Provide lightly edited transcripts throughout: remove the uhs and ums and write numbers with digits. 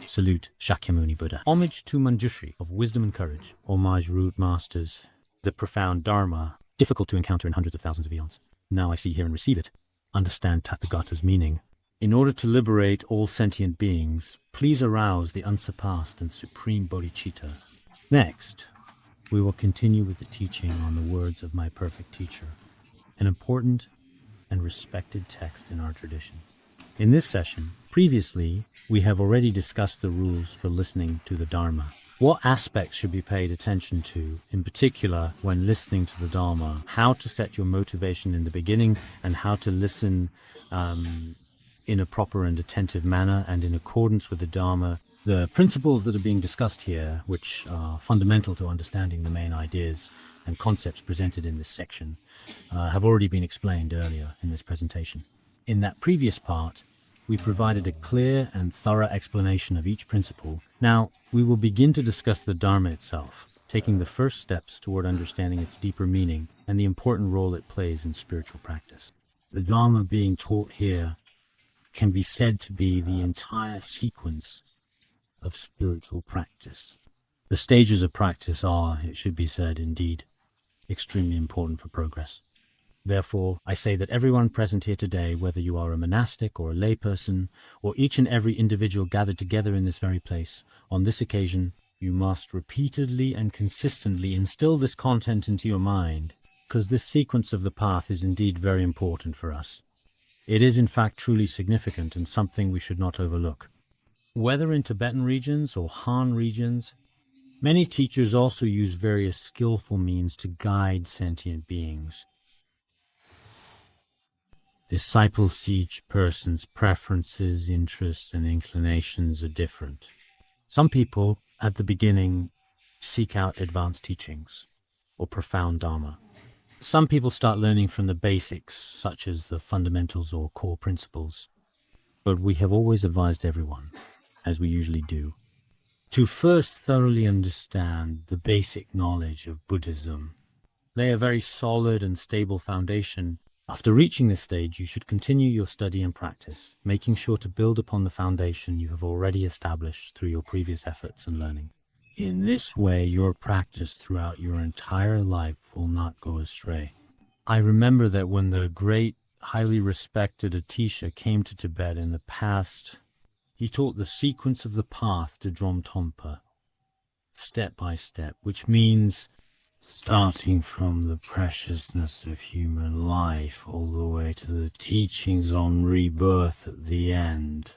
Salute Shakyamuni Buddha. Homage to Manjushri of wisdom and courage. Homage root masters. The profound Dharma, difficult to encounter in hundreds of thousands of eons. Now I see, hear, and receive it. Understand Tathagata's meaning. In order to liberate all sentient beings, please arouse the unsurpassed and supreme bodhicitta. Next, we will continue with the teaching on the words of my perfect teacher, an important and respected text in our tradition. In this session, previously, we have already discussed the rules for listening to the Dharma. What aspects should be paid attention to, in particular, when listening to the Dharma, how to set your motivation in the beginning, and how to listen in a proper and attentive manner and in accordance with the Dharma. The principles that are being discussed here, which are fundamental to understanding the main ideas and concepts presented in this section, have already been explained earlier in this presentation. In that previous part, we provided a clear and thorough explanation of each principle. Now, we will begin to discuss the Dharma itself, taking the first steps toward understanding its deeper meaning and the important role it plays in spiritual practice. The Dharma being taught here can be said to be the entire sequence of spiritual practice. The stages of practice are, it should be said, indeed, extremely important for progress. Therefore, I say that everyone present here today, whether you are a monastic or a layperson, or each and every individual gathered together in this very place, on this occasion, you must repeatedly and consistently instill this content into your mind, because this sequence of the path is indeed very important for us. It is in fact truly significant and something we should not overlook. Whether in Tibetan regions or Han regions, many teachers also use various skillful means to guide sentient beings. Disciples see each person's preferences, interests, and inclinations are different. Some people, at the beginning, seek out advanced teachings or profound Dharma. Some people start learning from the basics, such as the fundamentals or core principles. But we have always advised everyone, as we usually do, to first thoroughly understand the basic knowledge of Buddhism, lay a very solid and stable foundation. After reaching this stage, you should continue your study and practice, making sure to build upon the foundation you have already established through your previous efforts and learning. In this way, your practice throughout your entire life will not go astray. I remember that when the great, highly respected Atisha came to Tibet in the past, he taught the sequence of the path to Dromtonpa, step by step, which means starting from the preciousness of human life all the way to the teachings on rebirth at the end.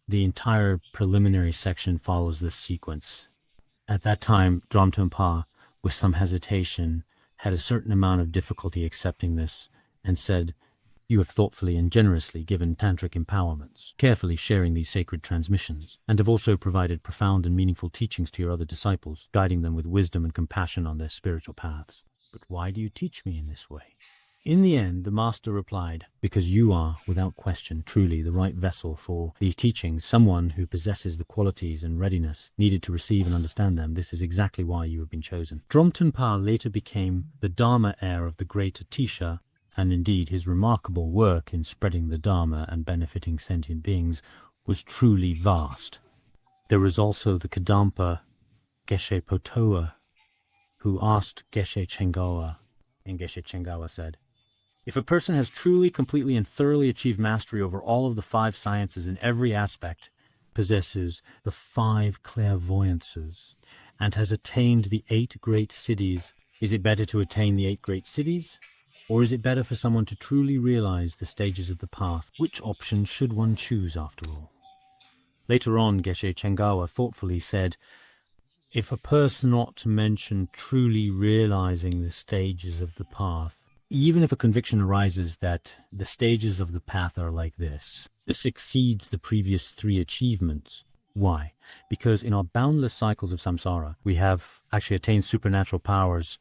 The entire preliminary section follows this sequence. At that time, Dromtonpa, with some hesitation, had a certain amount of difficulty accepting this, and said, "You have thoughtfully and generously given tantric empowerments, carefully sharing these sacred transmissions, and have also provided profound and meaningful teachings to your other disciples, guiding them with wisdom and compassion on their spiritual paths. But why do you teach me in this way?" In the end, the master replied, "Because you are, without question, truly the right vessel for these teachings, someone who possesses the qualities and readiness needed to receive and understand them. This is exactly why you have been chosen." Dromtonpa later became the Dharma heir of the great Atisha, and indeed his remarkable work in spreading the Dharma and benefiting sentient beings was truly vast. There was also the Kadampa Geshe Potoa, who asked Geshe Chengawa, and Geshe Chengawa said, "If a person has truly, completely, and thoroughly achieved mastery over all of the 5 sciences in every aspect, possesses the 5 clairvoyances, and has attained the 8 great cities, is it better to attain the 8 great cities? Or is it better for someone to truly realize the stages of the path? Which option should one choose after all?" Later on, Geshe Chengawa thoughtfully said, "If a person ought to mention truly realizing the stages of the path, even if a conviction arises that the stages of the path are like this exceeds the previous 3 achievements. Why? Because in our boundless cycles of samsara, we have actually attained supernatural powers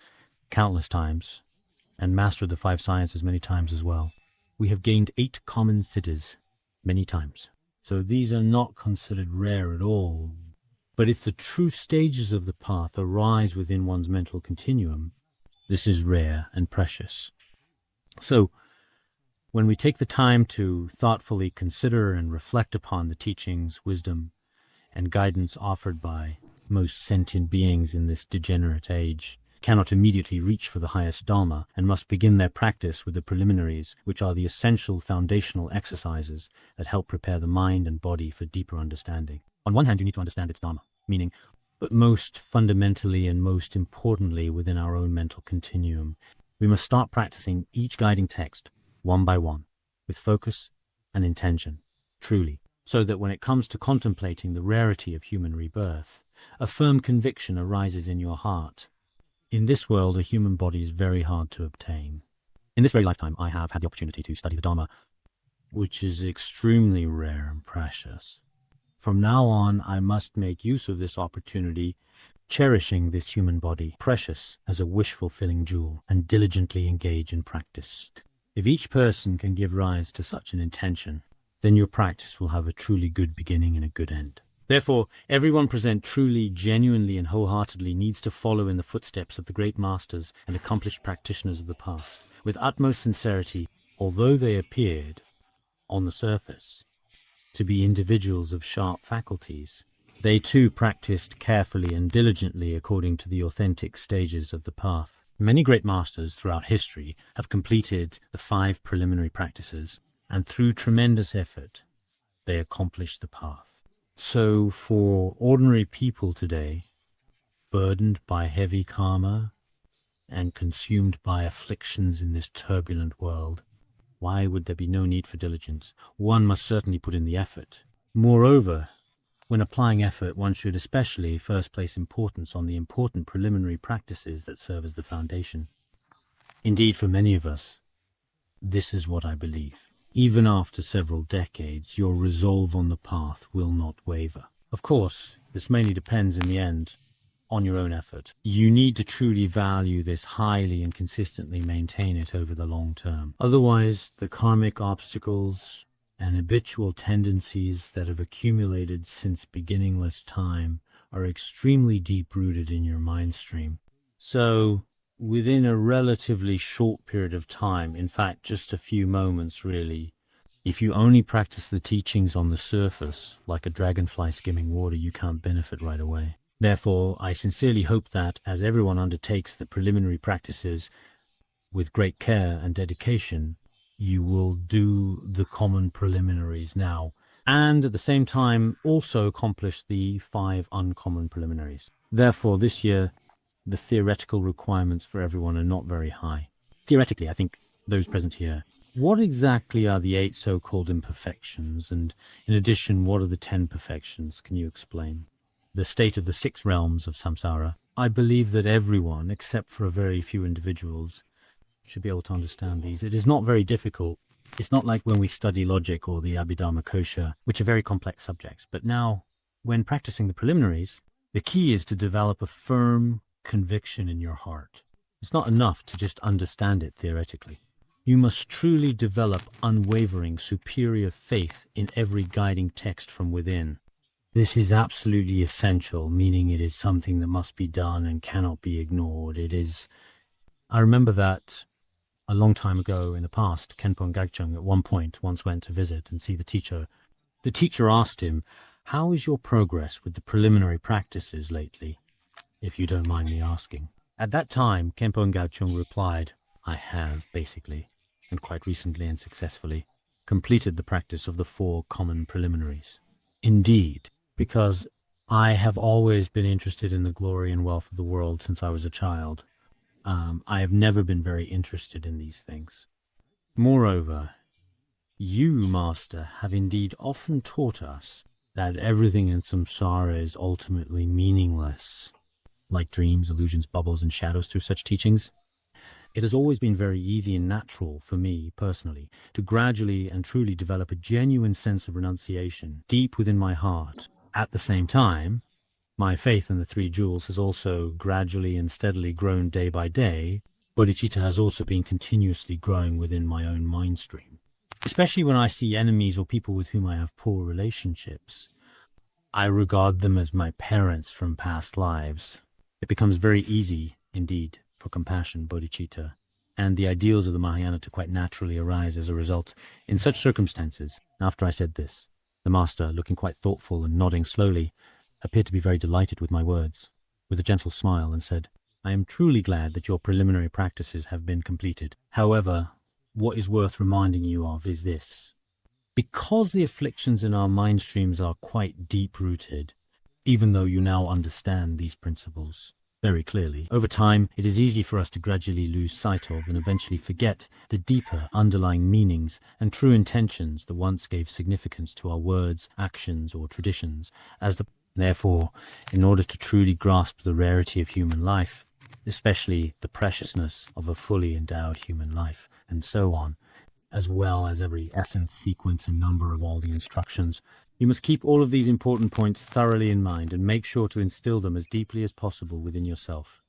countless times, and mastered the 5 sciences many times as well. We have gained 8 common siddhis many times. So these are not considered rare at all. But if the true stages of the path arise within one's mental continuum, this is rare and precious. So, when we take the time to thoughtfully consider and reflect upon the teachings, wisdom, and guidance offered by most sentient beings in this degenerate age cannot immediately reach for the highest Dharma and must begin their practice with the preliminaries, which are the essential foundational exercises that help prepare the mind and body for deeper understanding. On one hand, you need to understand its Dharma, meaning, but most fundamentally and most importantly within our own mental continuum, we must start practicing each guiding text one by one, with focus and intention, truly, so that when it comes to contemplating the rarity of human rebirth, a firm conviction arises in your heart. In this world, a human body is very hard to obtain. In this very lifetime, I have had the opportunity to study the Dharma, which is extremely rare and precious. From now on, I must make use of this opportunity, cherishing this human body, precious as a wish-fulfilling jewel, and diligently engage in practice. If each person can give rise to such an intention, then your practice will have a truly good beginning and a good end. Therefore, everyone present truly, genuinely, and wholeheartedly needs to follow in the footsteps of the great masters and accomplished practitioners of the past, with utmost sincerity, although they appeared, on the surface, to be individuals of sharp faculties. They too practiced carefully and diligently according to the authentic stages of the path. Many great masters throughout history have completed the 5 preliminary practices, and through tremendous effort, they accomplished the path. So for ordinary people today, burdened by heavy karma and consumed by afflictions in this turbulent world, why would there be no need for diligence? One must certainly put in the effort. Moreover, when applying effort, one should especially first place importance on the important preliminary practices that serve as the foundation. Indeed, for many of us, this is what I believe. Even after several decades, your resolve on the path will not waver. Of course, this mainly depends in the end on your own effort. You need to truly value this highly and consistently maintain it over the long term. Otherwise, the karmic obstacles and habitual tendencies that have accumulated since beginningless time are extremely deep-rooted in your mind stream. So, within a relatively short period of time, in fact just a few moments really, if you only practice the teachings on the surface, like a dragonfly skimming water, you can't benefit right away. Therefore, I sincerely hope that, as everyone undertakes the preliminary practices with great care and dedication, you will do the common preliminaries now, and at the same time also accomplish the 5 uncommon preliminaries. Therefore, this year, the theoretical requirements for everyone are not very high. Theoretically, I think those present here, what exactly are the 8 so-called imperfections? And in addition, what are the 10 perfections? Can you explain? The state of the 6 realms of samsara. I believe that everyone, except for a very few individuals, should be able to understand these. It is not very difficult. It's not like when we study logic or the Abhidharma Kosha, which are very complex subjects. But now, when practicing the preliminaries, the key is to develop a firm conviction in your heart. It's not enough to just understand it theoretically. You must truly develop unwavering, superior faith in every guiding text from within. This is absolutely essential, meaning it is something that must be done and cannot be ignored. I remember that a long time ago in the past, Khenpo and Gagchung at one point once went to visit and see the teacher. The teacher asked him, "How is your progress with the preliminary practices lately, if you don't mind me asking?" At that time, Khenpo and Gagchung replied, "I have, basically, and quite recently and successfully, completed the practice of the 4 common preliminaries." Indeed, because I have always been interested in the glory and wealth of the world since I was a child. I have never been very interested in these things. Moreover, you, Master, have indeed often taught us that everything in samsara is ultimately meaningless, like dreams, illusions, bubbles, and shadows through such teachings. It has always been very easy and natural for me, personally, to gradually and truly develop a genuine sense of renunciation deep within my heart. At the same time, my faith in the 3 jewels has also gradually and steadily grown day by day. Bodhicitta has also been continuously growing within my own mind stream. Especially when I see enemies or people with whom I have poor relationships, I regard them as my parents from past lives. It becomes very easy, indeed, for compassion, bodhicitta, and the ideals of the Mahayana to quite naturally arise as a result. In such circumstances, after I said this, The master, looking quite thoughtful and nodding slowly, appeared to be very delighted with my words, with a gentle smile, and said, "I am truly glad that your preliminary practices have been completed. However, what is worth reminding you of is this. Because the afflictions in our mind streams are quite deep-rooted, even though you now understand these principles very clearly, over time it is easy for us to gradually lose sight of and eventually forget the deeper underlying meanings and true intentions that once gave significance to our words, actions, or traditions. Therefore, in order to truly grasp the rarity of human life, especially the preciousness of a fully endowed human life, and so on, as well as every essence, sequence, and number of all the instructions, you must keep all of these important points thoroughly in mind and make sure to instill them as deeply as possible within yourself.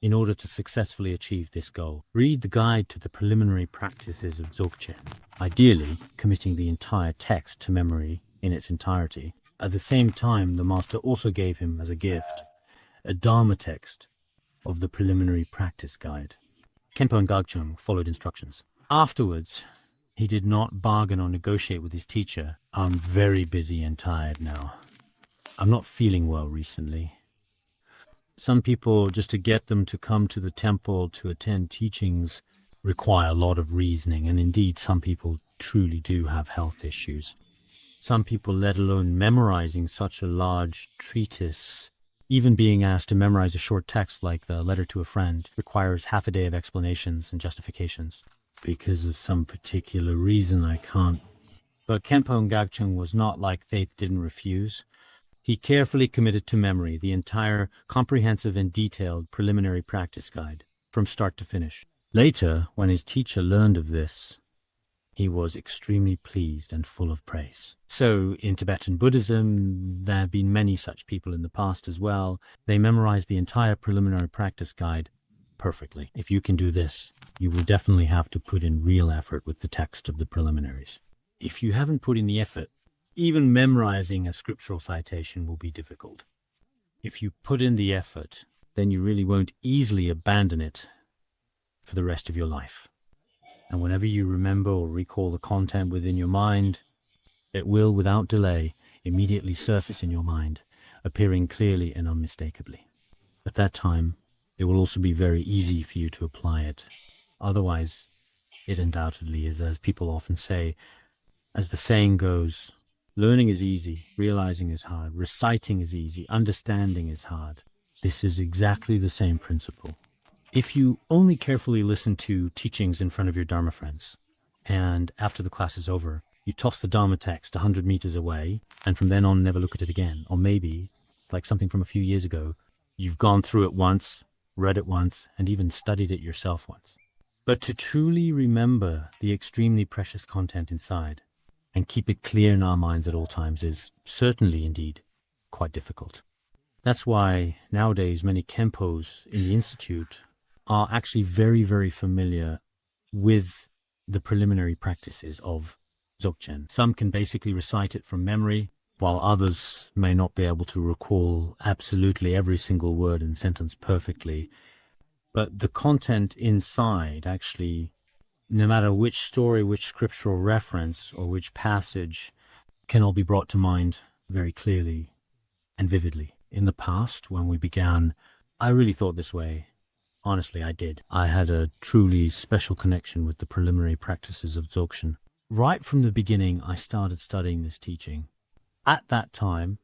In order to successfully achieve this goal, read the guide to the preliminary practices of Dzogchen, ideally committing the entire text to memory in its entirety. At the same time, the master also gave him as a gift a Dharma text of the preliminary practice guide. Khenpo and Gagchung followed instructions. Afterwards, he did not bargain or negotiate with his teacher. "I'm very busy and tired now. I'm not feeling well recently." Some people, just to get them to come to the temple to attend teachings, require a lot of reasoning, and indeed some people truly do have health issues. Some people, let alone memorizing such a large treatise, even being asked to memorize a short text like the letter to a friend, requires half a day of explanations and justifications. Because of some particular reason, I can't. But Khenpo Gagchung was not like Faith didn't refuse. He carefully committed to memory the entire comprehensive and detailed preliminary practice guide, from start to finish. Later, when his teacher learned of this, he was extremely pleased and full of praise. So, in Tibetan Buddhism, there have been many such people in the past as well. They memorized the entire preliminary practice guide perfectly. If you can do this, you will definitely have to put in real effort with the text of the preliminaries. If you haven't put in the effort, even memorizing a scriptural citation will be difficult. If you put in the effort, then you really won't easily abandon it for the rest of your life. And whenever you remember or recall the content within your mind, it will, without delay, immediately surface in your mind, appearing clearly and unmistakably. At that time, it will also be very easy for you to apply it. Otherwise, it undoubtedly is, as people often say, as the saying goes, learning is easy, realizing is hard, reciting is easy, understanding is hard. This is exactly the same principle. If you only carefully listen to teachings in front of your Dharma friends, and after the class is over, you toss the Dharma text 100 meters away, and from then on never look at it again, or maybe, like something from a few years ago, you've gone through it once, read it once, and even studied it yourself once. But to truly remember the extremely precious content inside and keep it clear in our minds at all times is certainly, indeed, quite difficult. That's why nowadays many Khenpos in the Institute are actually very, very familiar with the preliminary practices of Dzogchen. Some can basically recite it from memory, while others may not be able to recall absolutely every single word and sentence perfectly. But the content inside actually, no matter which story, which scriptural reference, or which passage, can all be brought to mind very clearly and vividly. In the past, when we began, I really thought this way. Honestly, I did. I had a truly special connection with the preliminary practices of Dzogchen. Right from the beginning, I started studying this teaching. At that time,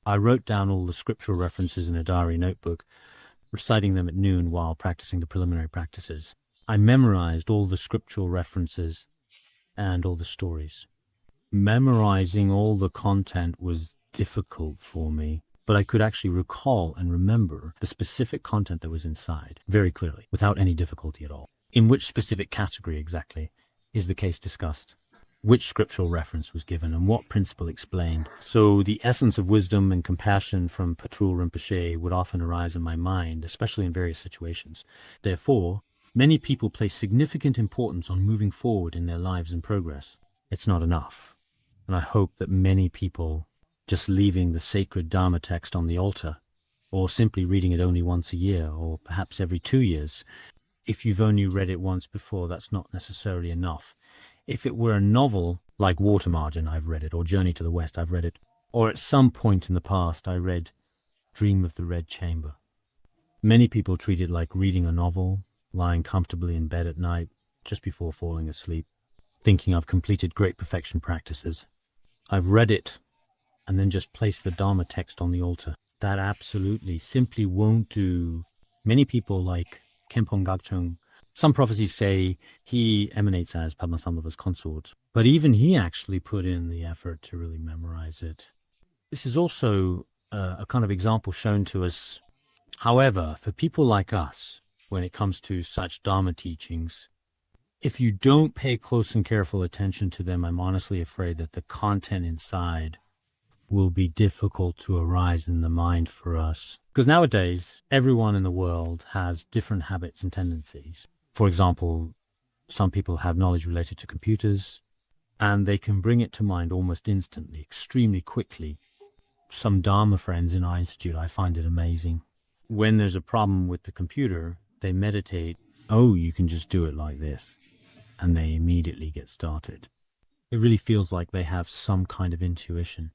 I wrote down all the scriptural references in a diary notebook, reciting them at noon while practicing the preliminary practices. I memorized all the scriptural references and all the stories. Memorizing all the content was difficult for me, but I could actually recall and remember the specific content that was inside very clearly, without any difficulty at all. In which specific category exactly is the case discussed? Which scriptural reference was given and what principle explained? So the essence of wisdom and compassion from Patrul Rinpoche would often arise in my mind, especially in various situations. Therefore, many people place significant importance on moving forward in their lives and progress. It's not enough. And I hope that many people just leaving the sacred Dharma text on the altar, or simply reading it only once a year, or perhaps every 2 years. If you've only read it once before, that's not necessarily enough. If it were a novel, Like Water Margin, I've read it, or Journey to the West, I've read it. Or at some point in the past, I read Dream of the Red Chamber. Many people treat it like reading a novel, lying comfortably in bed at night, just before falling asleep, thinking I've completed great perfection practices. I've read it, and then just placed the Dharma text on the altar. That absolutely simply won't do. Many people like Khenpo Gakchung, some prophecies say he emanates as Padmasambhava's consort, but even he actually put in the effort to really memorize it. This is also a kind of example shown to us. However, for people like us, when it comes to such Dharma teachings, if you don't pay close and careful attention to them, I'm honestly afraid that the content inside will be difficult to arise in the mind for us. Because nowadays, everyone in the world has different habits and tendencies. For example, some people have knowledge related to computers, and they can bring it to mind almost instantly, extremely quickly. Some Dharma friends in our institute, I find it amazing. When there's a problem with the computer, they meditate, oh, you can just do it like this, and they immediately get started. It really feels like they have some kind of intuition.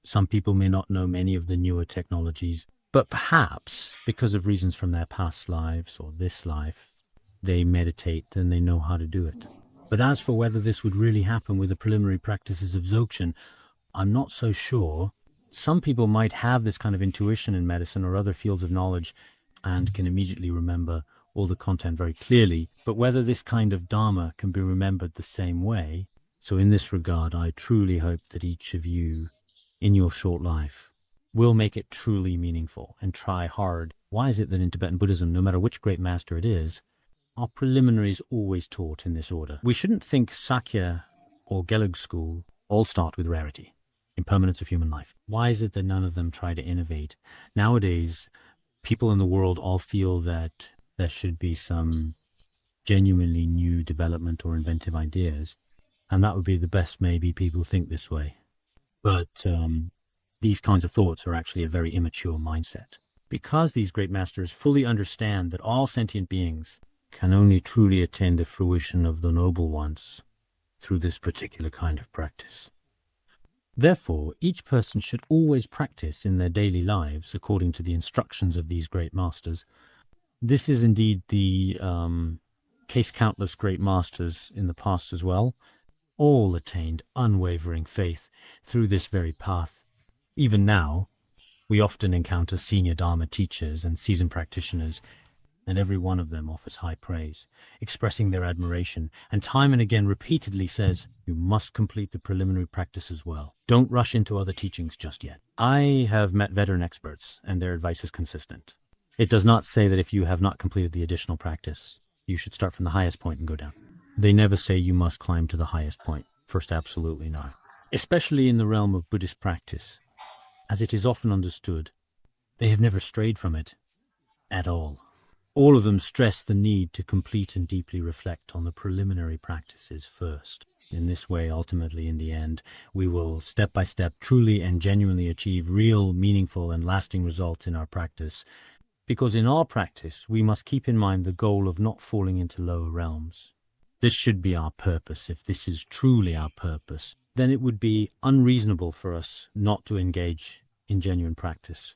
Some people may not know many of the newer technologies, but perhaps because of reasons from their past lives or this life, they meditate and they know how to do it. But as for whether this would really happen with the preliminary practices of Dzogchen, I'm not so sure. Some people might have this kind of intuition in medicine or other fields of knowledge and can immediately remember all the content very clearly, but whether this kind of Dharma can be remembered the same way. So in this regard, I truly hope that each of you in your short life will make it truly meaningful and try hard. Why is it that in Tibetan Buddhism, no matter which great master it is, our preliminaries always taught in this order? We shouldn't think Sakya or Gelug school all start with rarity, impermanence of human life. Why is it that none of them try to innovate? Nowadays, people in the world all feel that there should be some genuinely new development or inventive ideas, and that would be the best. Maybe people think this way. But these kinds of thoughts are actually a very immature mindset. Because these great masters fully understand that all sentient beings can only truly attain the fruition of the noble ones through this particular kind of practice. Therefore, each person should always practice in their daily lives according to the instructions of these great masters. This is indeed the case. Countless great masters in the past as well all attained unwavering faith through this very path. Even now, we often encounter senior Dharma teachers and seasoned practitioners, and every one of them offers high praise, expressing their admiration, and time and again repeatedly says, you must complete the preliminary practice as well. Don't rush into other teachings just yet. I have met veteran experts, and their advice is consistent. It does not say that if you have not completed the additional practice, you should start from the highest point and go down. They never say you must climb to the highest point. First, absolutely not. Especially in the realm of Buddhist practice, as it is often understood, they have never strayed from it at all. All of them stress the need to complete and deeply reflect on the preliminary practices first. In this way, ultimately, in the end, we will step by step truly and genuinely achieve real, meaningful, and lasting results in our practice. Because in our practice, we must keep in mind the goal of not falling into lower realms. This should be our purpose. If this is truly our purpose, then it would be unreasonable for us not to engage in genuine practice.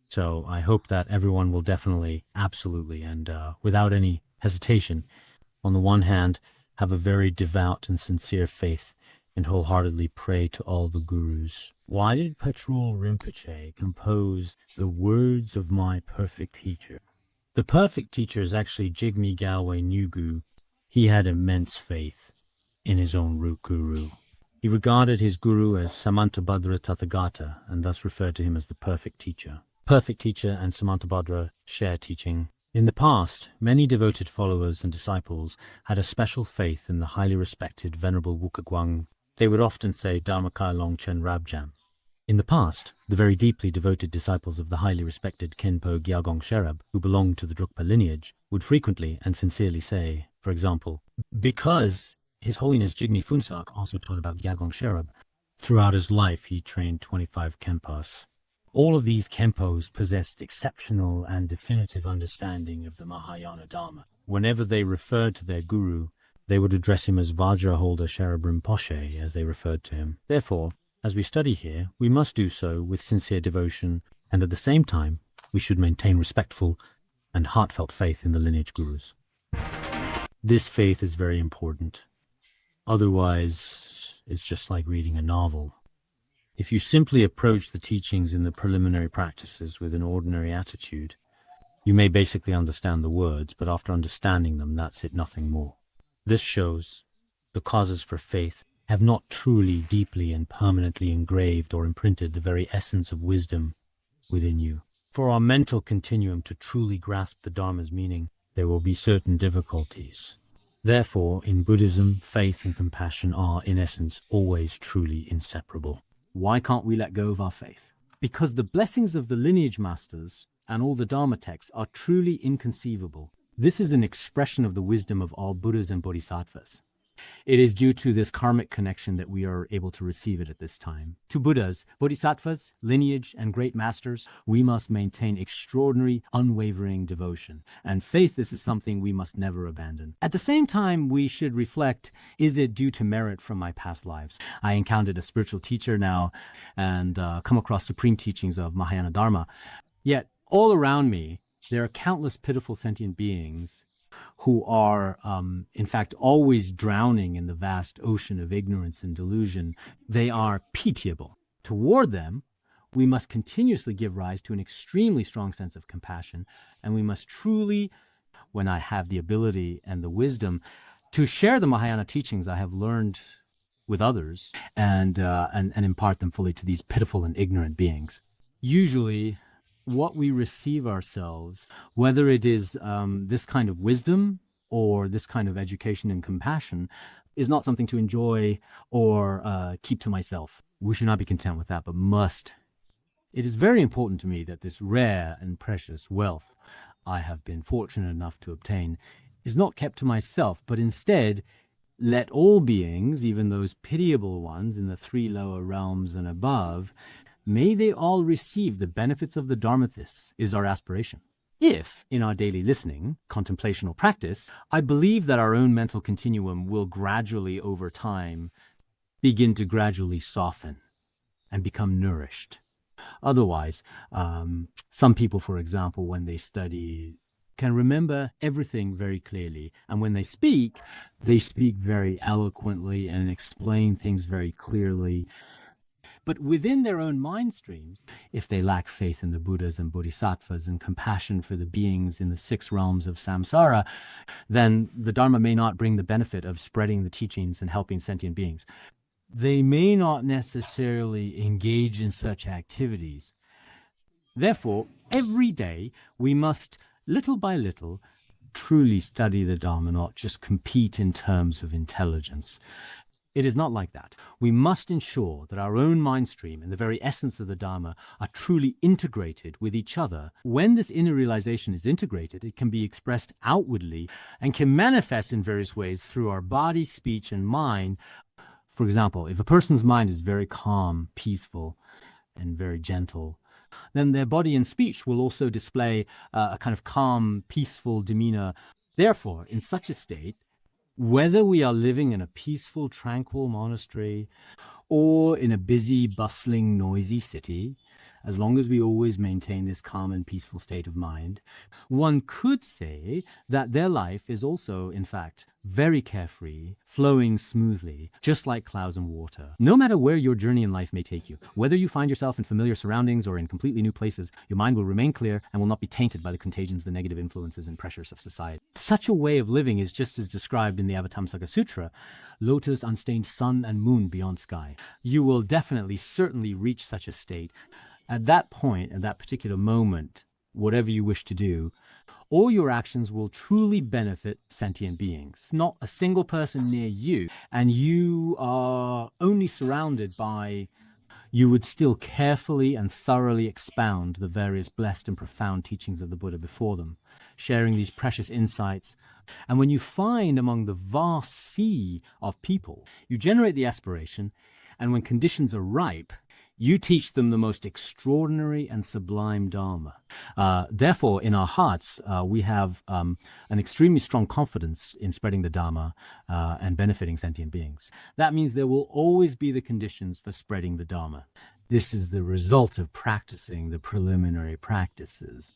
So I hope that everyone will definitely, absolutely, and without any hesitation, on the one hand, have a very devout and sincere faith and wholeheartedly pray to all the gurus. Why did Patrul Rinpoche compose the words of my perfect teacher? The perfect teacher is actually Jigme Galway Nyugu. He had immense faith in his own root guru. He regarded his guru as Samantabhadra Tathagata and thus referred to him as the perfect teacher. Perfect teacher and Samantabhadra share teaching. In the past, many devoted followers and disciples had a special faith in the highly respected Venerable Wukagwang. They would often say Dharmakaya Longchen Rabjam. In the past, the very deeply devoted disciples of the highly respected Khenpo Gyalgong Sherab, who belonged to the Drukpa lineage, would frequently and sincerely say, for example, because His Holiness Jigme Phunsak also taught about Gyalgong Sherab. Throughout his life, he trained 25 Khenpas. All of these Khenpos possessed exceptional and definitive understanding of the Mahayana Dharma. Whenever they referred to their guru, They would address him as Vajraholder Sherab Rinpoche, as they referred to him. Therefore, as we study here, we must do so with sincere devotion, and at the same time, we should maintain respectful and heartfelt faith in the lineage gurus. This faith is very important. Otherwise, it's just like reading a novel. If you simply approach the teachings in the preliminary practices with an ordinary attitude, you may basically understand the words, but after understanding them, that's it, nothing more. This shows the causes for faith have not truly, deeply, and permanently engraved or imprinted the very essence of wisdom within you. For our mental continuum to truly grasp the Dharma's meaning, there will be certain difficulties. Therefore, in Buddhism, faith and compassion are, in essence, always truly inseparable. Why can't we let go of our faith? Because the blessings of the lineage masters and all the Dharma texts are truly inconceivable. This is an expression of the wisdom of all Buddhas and Bodhisattvas. It is due to this karmic connection that we are able to receive it at this time. To Buddhas, Bodhisattvas, lineage, and great masters, we must maintain extraordinary, unwavering devotion. And faith, this is something we must never abandon. At the same time, we should reflect, is it due to merit from my past lives? I encountered a spiritual teacher now and come across supreme teachings of Mahayana Dharma. Yet, all around me, there are countless pitiful sentient beings who are, in fact, always drowning in the vast ocean of ignorance and delusion. They are pitiable. Toward them, we must continuously give rise to an extremely strong sense of compassion, and we must truly, when I have the ability and the wisdom, to share the Mahayana teachings I have learned with others and impart them fully to these pitiful and ignorant beings. Usually, what we receive ourselves, whether it is this kind of wisdom or this kind of education and compassion, is not something to enjoy or keep to myself. We should not be content with that, but must. It is very important to me that this rare and precious wealth I have been fortunate enough to obtain is not kept to myself, but instead let all beings, even those pitiable ones in the 3 lower realms and above, may they all receive the benefits of the Dharma. This is our aspiration. If, in our daily listening, contemplation, or practice, I believe that our own mental continuum will gradually, over time, begin to gradually soften and become nourished. Otherwise, some people, for example, when they study, can remember everything very clearly. And when they speak very eloquently and explain things very clearly. But within their own mind streams, if they lack faith in the Buddhas and Bodhisattvas and compassion for the beings in the 6 realms of samsara, then the Dharma may not bring the benefit of spreading the teachings and helping sentient beings. They may not necessarily engage in such activities. Therefore, every day we must, little by little, truly study the Dharma, not just compete in terms of intelligence. It is not like that. We must ensure that our own mind stream and the very essence of the Dharma are truly integrated with each other. When this inner realization is integrated, it can be expressed outwardly and can manifest in various ways through our body, speech, and mind. For example, if a person's mind is very calm, peaceful, and very gentle, then their body and speech will also display a kind of calm, peaceful demeanor. Therefore, in such a state, whether we are living in a peaceful, tranquil monastery or in a busy, bustling, noisy city, as long as we always maintain this calm and peaceful state of mind, one could say that their life is also, in fact, very carefree, flowing smoothly, just like clouds and water. No matter where your journey in life may take you, whether you find yourself in familiar surroundings or in completely new places, your mind will remain clear and will not be tainted by the contagions, the negative influences and pressures of society. Such a way of living is just as described in the Avatamsaka Sutra, lotus, unstained sun and moon beyond sky. You will definitely, certainly reach such a state. At that point, at that particular moment, whatever you wish to do, all your actions will truly benefit sentient beings. Not a single person near you, and you are only surrounded by, you would still carefully and thoroughly expound the various blessed and profound teachings of the Buddha before them, sharing these precious insights. And when you find among the vast sea of people, you generate the aspiration, and when conditions are ripe, You teach them the most extraordinary and sublime Dharma. Therefore, in our hearts, we have an extremely strong confidence in spreading the Dharma and benefiting sentient beings. That means there will always be the conditions for spreading the Dharma. This is the result of practicing the preliminary practices.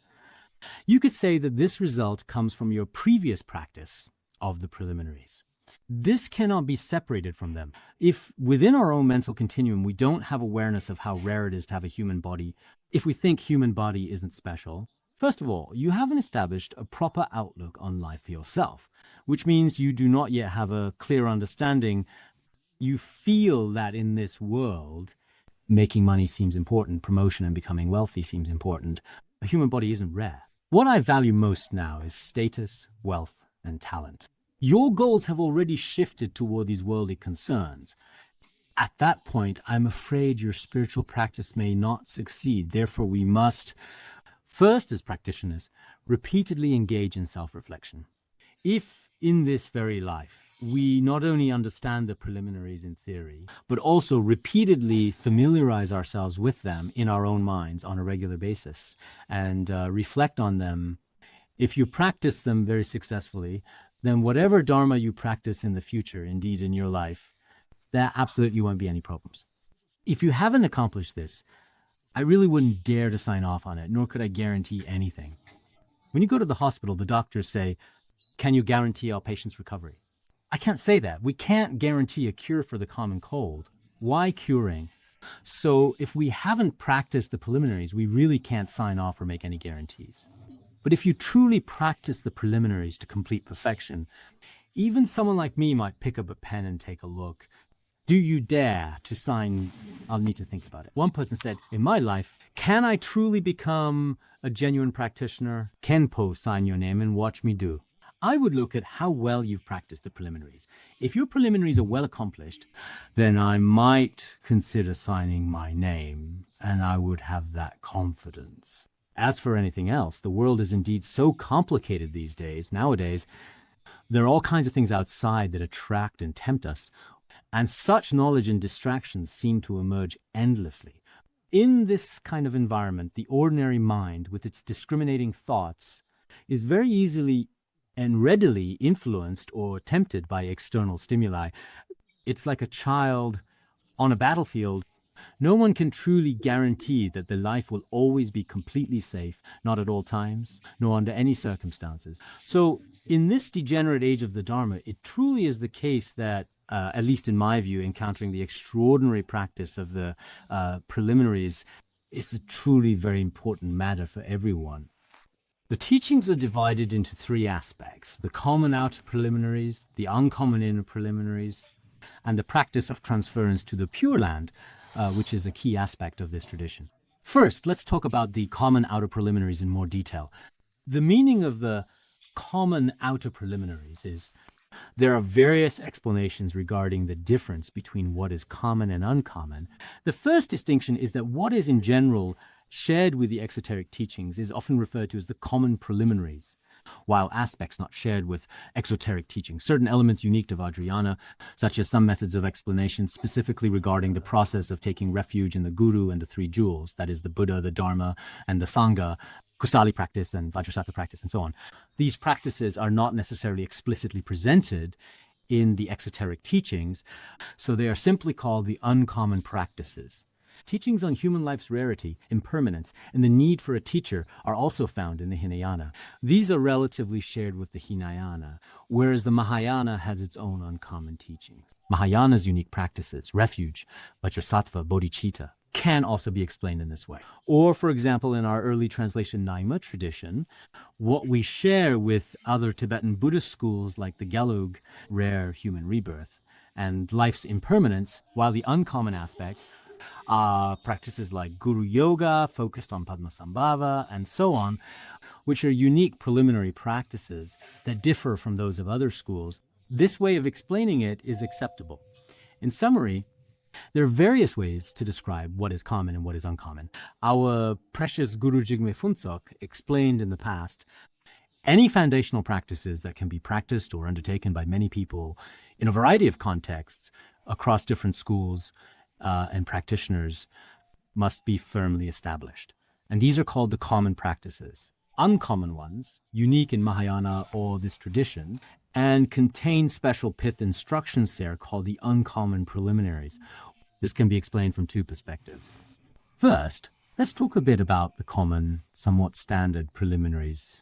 You could say that this result comes from your previous practice of the preliminaries. This cannot be separated from them. If within our own mental continuum we don't have awareness of how rare it is to have a human body, if we think human body isn't special, first of all, you haven't established a proper outlook on life for yourself, which means you do not yet have a clear understanding. You feel that in this world, making money seems important, promotion and becoming wealthy seems important. A human body isn't rare. What I value most now is status, wealth, and talent. Your goals have already shifted toward these worldly concerns. At that point, I'm afraid your spiritual practice may not succeed. Therefore, we must, first as practitioners, repeatedly engage in self-reflection. If in this very life, we not only understand the preliminaries in theory, but also repeatedly familiarize ourselves with them in our own minds on a regular basis and reflect on them, if you practice them very successfully, then whatever Dharma you practice in the future, indeed in your life, there absolutely won't be any problems. If you haven't accomplished this, I really wouldn't dare to sign off on it, nor could I guarantee anything. When you go to the hospital, the doctors say, "Can you guarantee our patient's recovery?" I can't say that. We can't guarantee a cure for the common cold. Why curing? So if we haven't practiced the preliminaries, we really can't sign off or make any guarantees. But if you truly practice the preliminaries to complete perfection, even someone like me might pick up a pen and take a look. Do you dare to sign? I'll need to think about it. One person said, in my life, can I truly become a genuine practitioner? Khenpo, sign your name and watch me do. I would look at how well you've practiced the preliminaries. If your preliminaries are well accomplished, then I might consider signing my name, and I would have that confidence. As for anything else, the world is indeed so complicated these days. Nowadays, there are all kinds of things outside that attract and tempt us, and such knowledge and distractions seem to emerge endlessly. In this kind of environment, the ordinary mind, with its discriminating thoughts, is very easily and readily influenced or tempted by external stimuli. It's like a child on a battlefield. No one can truly guarantee that the life will always be completely safe, not at all times, nor under any circumstances. So in this degenerate age of the Dharma, it truly is the case that, at least in my view, encountering the extraordinary practice of the preliminaries is a truly very important matter for everyone. The teachings are divided into three aspects: the common outer preliminaries, the uncommon inner preliminaries, and the practice of transference to the Pure Land, which is a key aspect of this tradition. First, let's talk about the common outer preliminaries in more detail. The meaning of the common outer preliminaries is there are various explanations regarding the difference between what is common and uncommon. The first distinction is that what is in general shared with the exoteric teachings is often referred to as the common preliminaries, while aspects not shared with exoteric teachings, certain elements unique to Vajrayana, such as some methods of explanation specifically regarding the process of taking refuge in the Guru and the three jewels, that is the Buddha, the Dharma, and the Sangha, Kusali practice and Vajrasattva practice, and so on. These practices are not necessarily explicitly presented in the exoteric teachings, so they are simply called the uncommon practices. Teachings on human life's rarity, impermanence, and the need for a teacher are also found in the Hinayana. These are relatively shared with the Hinayana, whereas the Mahayana has its own uncommon teachings. Mahayana's unique practices, refuge, Vajrasattva, bodhicitta, can also be explained in this way. Or, for example, in our early translation Nyingma tradition, what we share with other Tibetan Buddhist schools like the Gelug, rare human rebirth, and life's impermanence, while the uncommon aspects are practices like Guru Yoga, focused on Padmasambhava, and so on, which are unique preliminary practices that differ from those of other schools. This way of explaining it is acceptable. In summary, there are various ways to describe what is common and what is uncommon. Our precious Guru Jigme Phuntsok explained in the past, any foundational practices that can be practiced or undertaken by many people in a variety of contexts across different schools and practitioners must be firmly established. And these are called the common practices. Uncommon ones, unique in Mahayana or this tradition, and contain special pith instructions there called the uncommon preliminaries. This can be explained from two perspectives. First, let's talk a bit about the common, somewhat standard preliminaries.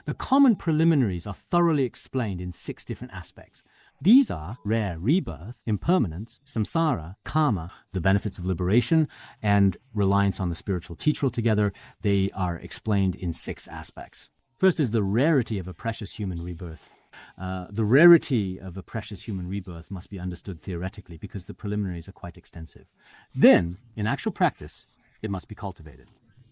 The common preliminaries are thoroughly explained in 6 different aspects. These are rare rebirth, impermanence, samsara, karma, the benefits of liberation, and reliance on the spiritual teacher together. They are explained in 6 aspects. First is the rarity of a precious human rebirth. The rarity of a precious human rebirth must be understood theoretically because the preliminaries are quite extensive. Then, in actual practice, it must be cultivated.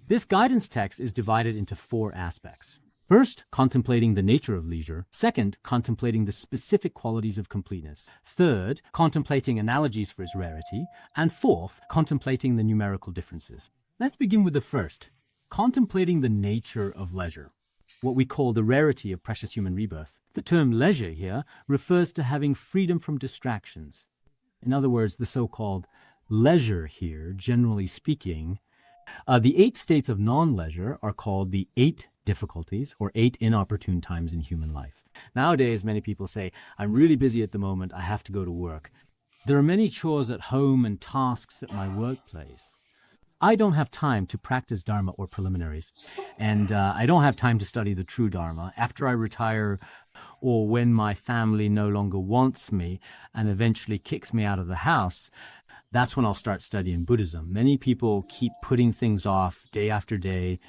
This guidance text is divided into 4 aspects. First, contemplating the nature of leisure. Second, contemplating the specific qualities of completeness. Third, contemplating analogies for its rarity. And fourth, contemplating the numerical differences. Let's begin with the first, contemplating the nature of leisure, what we call the rarity of precious human rebirth. The term leisure here refers to having freedom from distractions. In other words, the so-called leisure here, generally speaking, the 8 states of non-leisure are called the 8 difficulties or 8 inopportune times in human life. Nowadays, many people say, I'm really busy at the moment, I have to go to work. There are many chores at home and tasks at my workplace. I don't have time to practice Dharma or preliminaries, and I don't have time to study the true Dharma. After I retire, or when my family no longer wants me and eventually kicks me out of the house, that's when I'll start studying Buddhism. Many people keep putting things off day after day,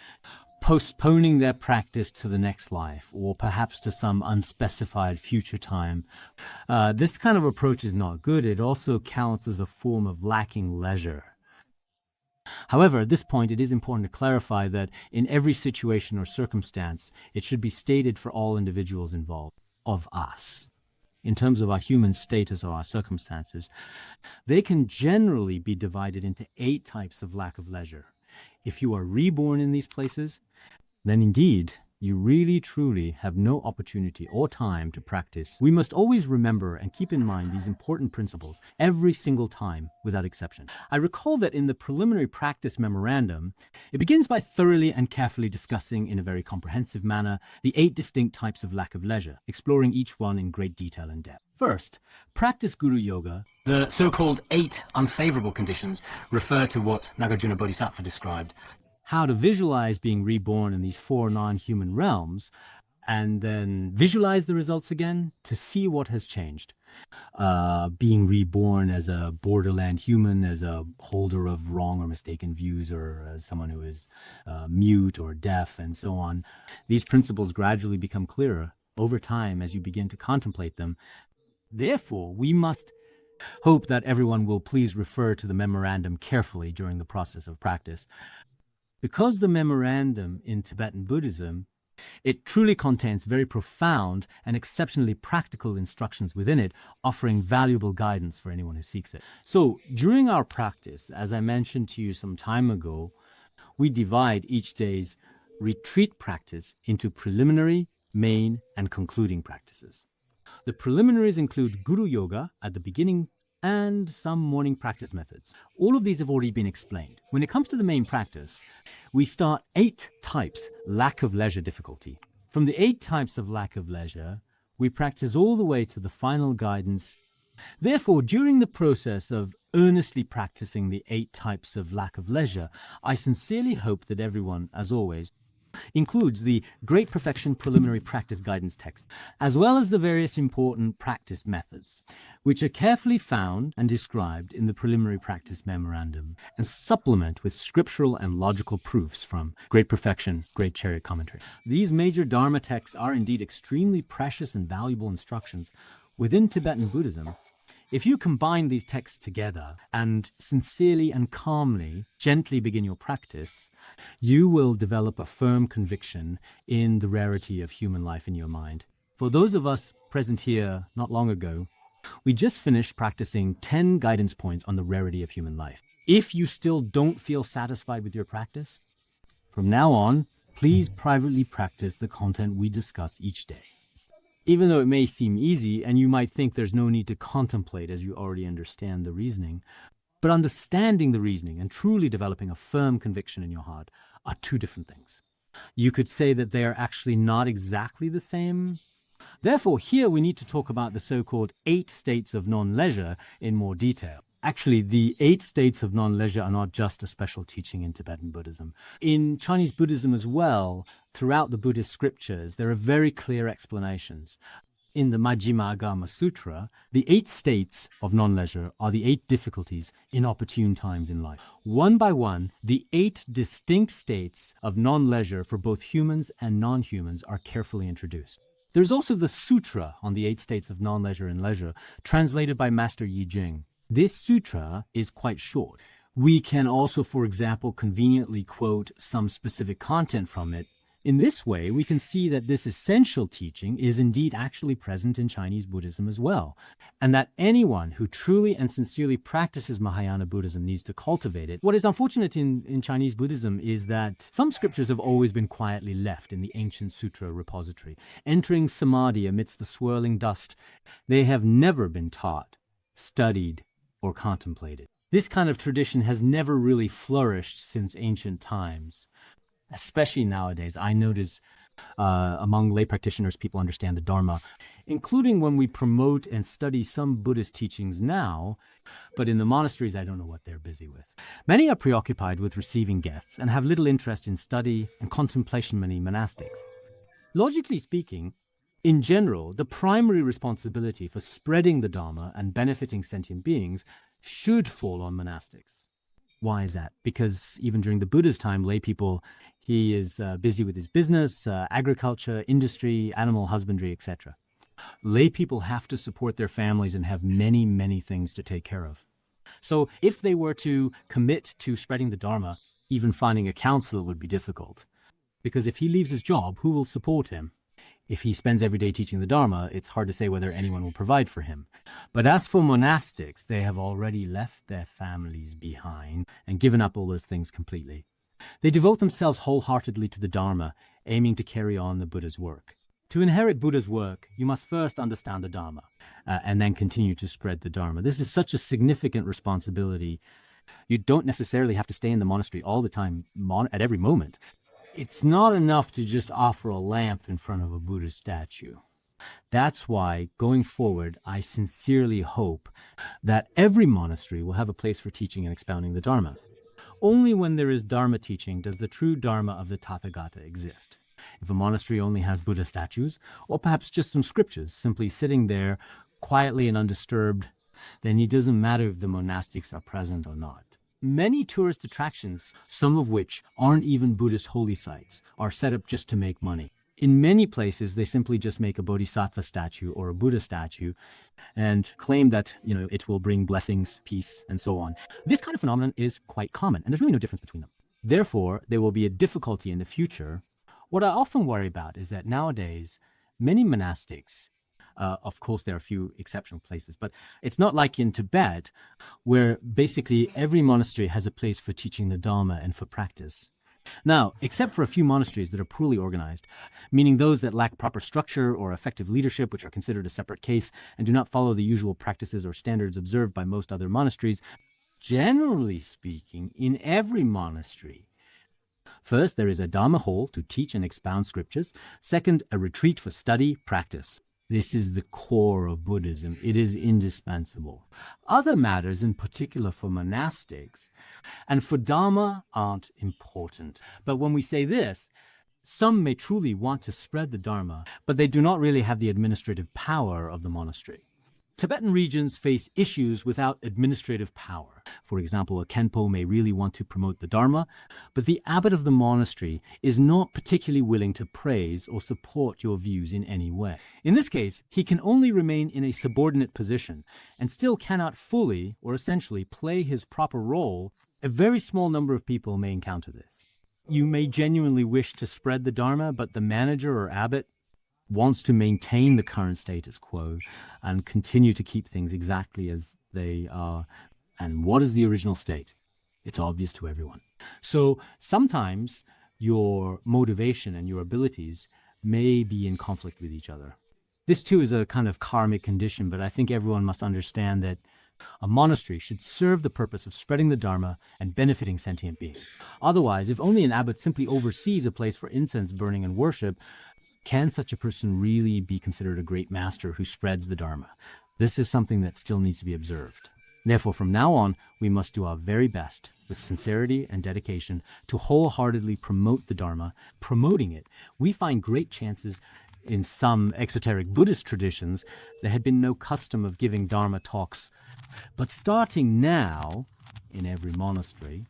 postponing their practice to the next life, or perhaps to some unspecified future time. This kind of approach is not good. It also counts as a form of lacking leisure. However, at this point, it is important to clarify that in every situation or circumstance, it should be stated for all individuals involved, of us. In terms of our human status or our circumstances, they can generally be divided into 8 types of lack of leisure. If you are reborn in these places, then indeed, you really truly have no opportunity or time to practice. We must always remember and keep in mind these important principles every single time without exception. I recall that in the preliminary practice memorandum, it begins by thoroughly and carefully discussing in a very comprehensive manner the 8 distinct types of lack of leisure, exploring each one in great detail and depth. First, practice Guru Yoga. The so-called 8 unfavorable conditions refer to what Nagarjuna Bodhisattva described. How to visualize being reborn in these 4 non-human realms, and then visualize the results again to see what has changed. Being reborn as a borderland human, as a holder of wrong or mistaken views, or as someone who is mute or deaf, and so on. These principles gradually become clearer over time as you begin to contemplate them. Therefore, we must hope that everyone will please refer to the memorandum carefully during the process of practice. Because the memorandum in Tibetan Buddhism, it truly contains very profound and exceptionally practical instructions within it, offering valuable guidance for anyone who seeks it. So, during our practice, as I mentioned to you some time ago, we divide each day's retreat practice into preliminary, main, and concluding practices. The preliminaries include Guru Yoga at the beginning and some morning practice methods. All of these have already been explained. When it comes to the main practice, we start 8 types lack of leisure difficulty. From the 8 types of lack of leisure, we practice all the way to the final guidance. Therefore, during the process of earnestly practicing the 8 types of lack of leisure, I sincerely hope that everyone, as always, includes the Great Perfection Preliminary Practice Guidance text, as well as the various important practice methods, which are carefully found and described in the Preliminary Practice Memorandum, and supplement with scriptural and logical proofs from Great Perfection, Great Chariot Commentary. These major Dharma texts are indeed extremely precious and valuable instructions within Tibetan Buddhism. If you combine these texts together and sincerely and calmly, gently begin your practice, you will develop a firm conviction in the rarity of human life in your mind. For those of us present here not long ago, we just finished practicing 10 guidance points on the rarity of human life. If you still don't feel satisfied with your practice, from now on, please privately practice the content we discuss each day. Even though it may seem easy and you might think there's no need to contemplate as you already understand the reasoning, But understanding the reasoning and truly developing a firm conviction in your heart are two different things. You could say that they are actually not exactly the same. Therefore, here we need to talk about the so-called 8 states of non-leisure in more detail. Actually, the 8 states of non-leisure are not just a special teaching in Tibetan Buddhism. In Chinese Buddhism as well, throughout the Buddhist scriptures, there are very clear explanations. In the Majjhima Agama Sutra, the 8 states of non-leisure are the 8 difficulties in opportune times in life. One by one, the 8 distinct states of non-leisure for both humans and non-humans are carefully introduced. There's also the Sutra on the 8 states of non-leisure and leisure, translated by Master Yi Jing. This sutra is quite short. We can also, for example, conveniently quote some specific content from it. In this way, we can see that this essential teaching is indeed actually present in Chinese Buddhism as well, and that anyone who truly and sincerely practices Mahayana Buddhism needs to cultivate it. What is unfortunate in Chinese Buddhism is that some scriptures have always been quietly left in the ancient sutra repository, entering samadhi amidst the swirling dust. They have never been taught, studied, or contemplated. This kind of tradition has never really flourished since ancient times. Especially nowadays, I notice among lay practitioners, people understand the Dharma, including when we promote and study some Buddhist teachings now, but in the monasteries, I don't know what they're busy with. Many are preoccupied with receiving guests and have little interest in study and contemplation, many monastics. Logically speaking, in general, the primary responsibility for spreading the Dharma and benefiting sentient beings should fall on monastics. Why is that? Because even during the Buddha's time, lay people, he is busy with his business, agriculture, industry, animal husbandry, etc. Lay people have to support their families and have many, many things to take care of. So if they were to commit to spreading the Dharma, even finding a counselor would be difficult. Because if he leaves his job, who will support him? If he spends every day teaching the Dharma, it's hard to say whether anyone will provide for him. But as for monastics, they have already left their families behind and given up all those things completely. They devote themselves wholeheartedly to the Dharma, aiming to carry on the Buddha's work. To inherit Buddha's work, you must first understand the Dharma, and then continue to spread the Dharma. This is such a significant responsibility. You don't necessarily have to stay in the monastery all the time, at every moment. It's not enough to just offer a lamp in front of a Buddha statue. That's why, going forward, I sincerely hope that every monastery will have a place for teaching and expounding the Dharma. Only when there is Dharma teaching does the true Dharma of the Tathagata exist. If a monastery only has Buddha statues, or perhaps just some scriptures simply sitting there quietly and undisturbed, then it doesn't matter if the monastics are present or not. Many tourist attractions, some of which aren't even Buddhist holy sites, are set up just to make money. In many places, they simply just make a bodhisattva statue or a Buddha statue and claim that, it will bring blessings, peace, and so on. This kind of phenomenon is quite common, and there's really no difference between them. Therefore, there will be a difficulty in the future. What I often worry about is that nowadays, many monastics, of course, there are a few exceptional places, but it's not like in Tibet, where basically every monastery has a place for teaching the Dharma and for practice. Now, except for a few monasteries that are poorly organized, meaning those that lack proper structure or effective leadership, which are considered a separate case and do not follow the usual practices or standards observed by most other monasteries, generally speaking, in every monastery, first, there is a Dharma hall to teach and expound scriptures. Second, a retreat for study, practice. This is the core of Buddhism. It is indispensable. Other matters, in particular for monastics and for Dharma, aren't important. But when we say this, some may truly want to spread the Dharma, but they do not really have the administrative power of the monastery. Tibetan regions face issues without administrative power. For example, a Khenpo may really want to promote the Dharma, but the abbot of the monastery is not particularly willing to praise or support your views in any way. In this case, he can only remain in a subordinate position and still cannot fully or essentially play his proper role. A very small number of people may encounter this. You may genuinely wish to spread the Dharma, but the manager or abbot wants to maintain the current status quo and continue to keep things exactly as they are. And what is the original state? It's obvious to everyone. So sometimes your motivation and your abilities may be in conflict with each other. This too is a kind of karmic condition, but I think everyone must understand that A monastery should serve the purpose of spreading the Dharma and benefiting sentient beings. Otherwise, if only an abbot simply oversees a place for incense burning and worship, can such a person really be considered a great master who spreads the Dharma? This is something that still needs to be observed. Therefore, from now on, we must do our very best, with sincerity and dedication, to wholeheartedly promote the Dharma. Promoting it, we find great chances. In some exoteric Buddhist traditions, there had been no custom of giving Dharma talks. But starting now, in every monastery,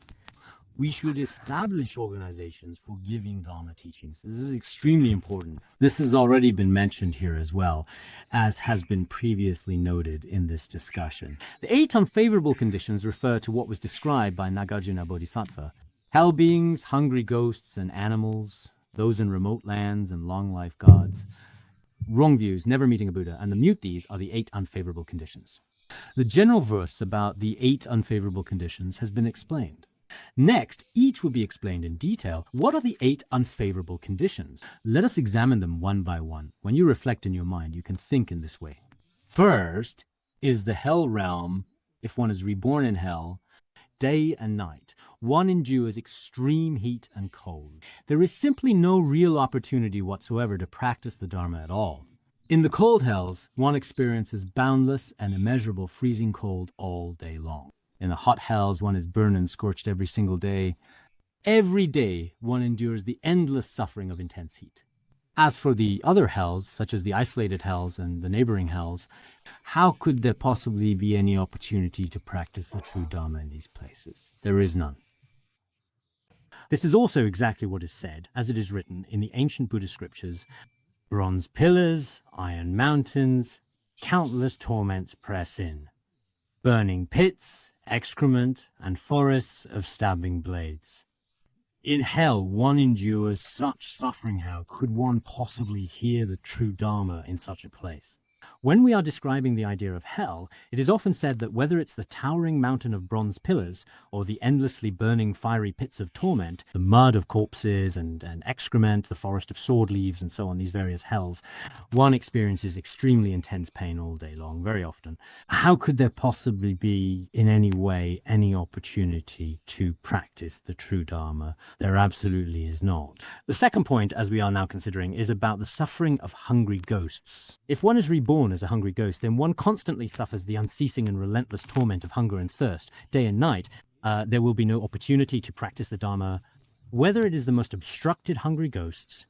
we should establish organizations for giving Dharma teachings. This is extremely important. This has already been mentioned here as well, as has been previously noted in this discussion. The 8 unfavorable conditions refer to what was described by Nagarjuna Bodhisattva. Hell beings, hungry ghosts, and animals, those in remote lands and long-life gods. Wrong views, never meeting a Buddha, and the mute these are the 8 unfavorable conditions. The general verse about the 8 unfavorable conditions has been explained. Next, each will be explained in detail. What are the 8 unfavorable conditions? Let us examine them one by one. When you reflect in your mind, you can think in this way. First is the hell realm. If one is reborn in hell, day and night, one endures extreme heat and cold. There is simply no real opportunity whatsoever to practice the Dharma at all. In the cold hells, one experiences boundless and immeasurable freezing cold all day long. In the hot hells, one is burned and scorched every single day. Every day, one endures the endless suffering of intense heat. As for the other hells, such as the isolated hells and the neighboring hells, how could there possibly be any opportunity to practice the true Dharma in these places? There is none. This is also exactly what is said, as it is written in the ancient Buddhist scriptures. Bronze pillars, iron mountains, countless torments press in. Burning pits, excrement, and forests of stabbing blades. In hell, one endures such suffering. How could one possibly hear the true Dharma in such a place? When we are describing the idea of hell, it is often said that whether it's the towering mountain of bronze pillars or the endlessly burning fiery pits of torment, the mud of corpses and excrement, the forest of sword leaves and so on, these various hells, one experiences extremely intense pain all day long, very often. How could there possibly be in any way any opportunity to practice the true Dharma? There absolutely is not. The second point, as we are now considering, is about the suffering of hungry ghosts. If one is reborn as a hungry ghost, then one constantly suffers the unceasing and relentless torment of hunger and thirst, day and night. There will be no opportunity to practice the Dharma, whether it is the most obstructed hungry ghosts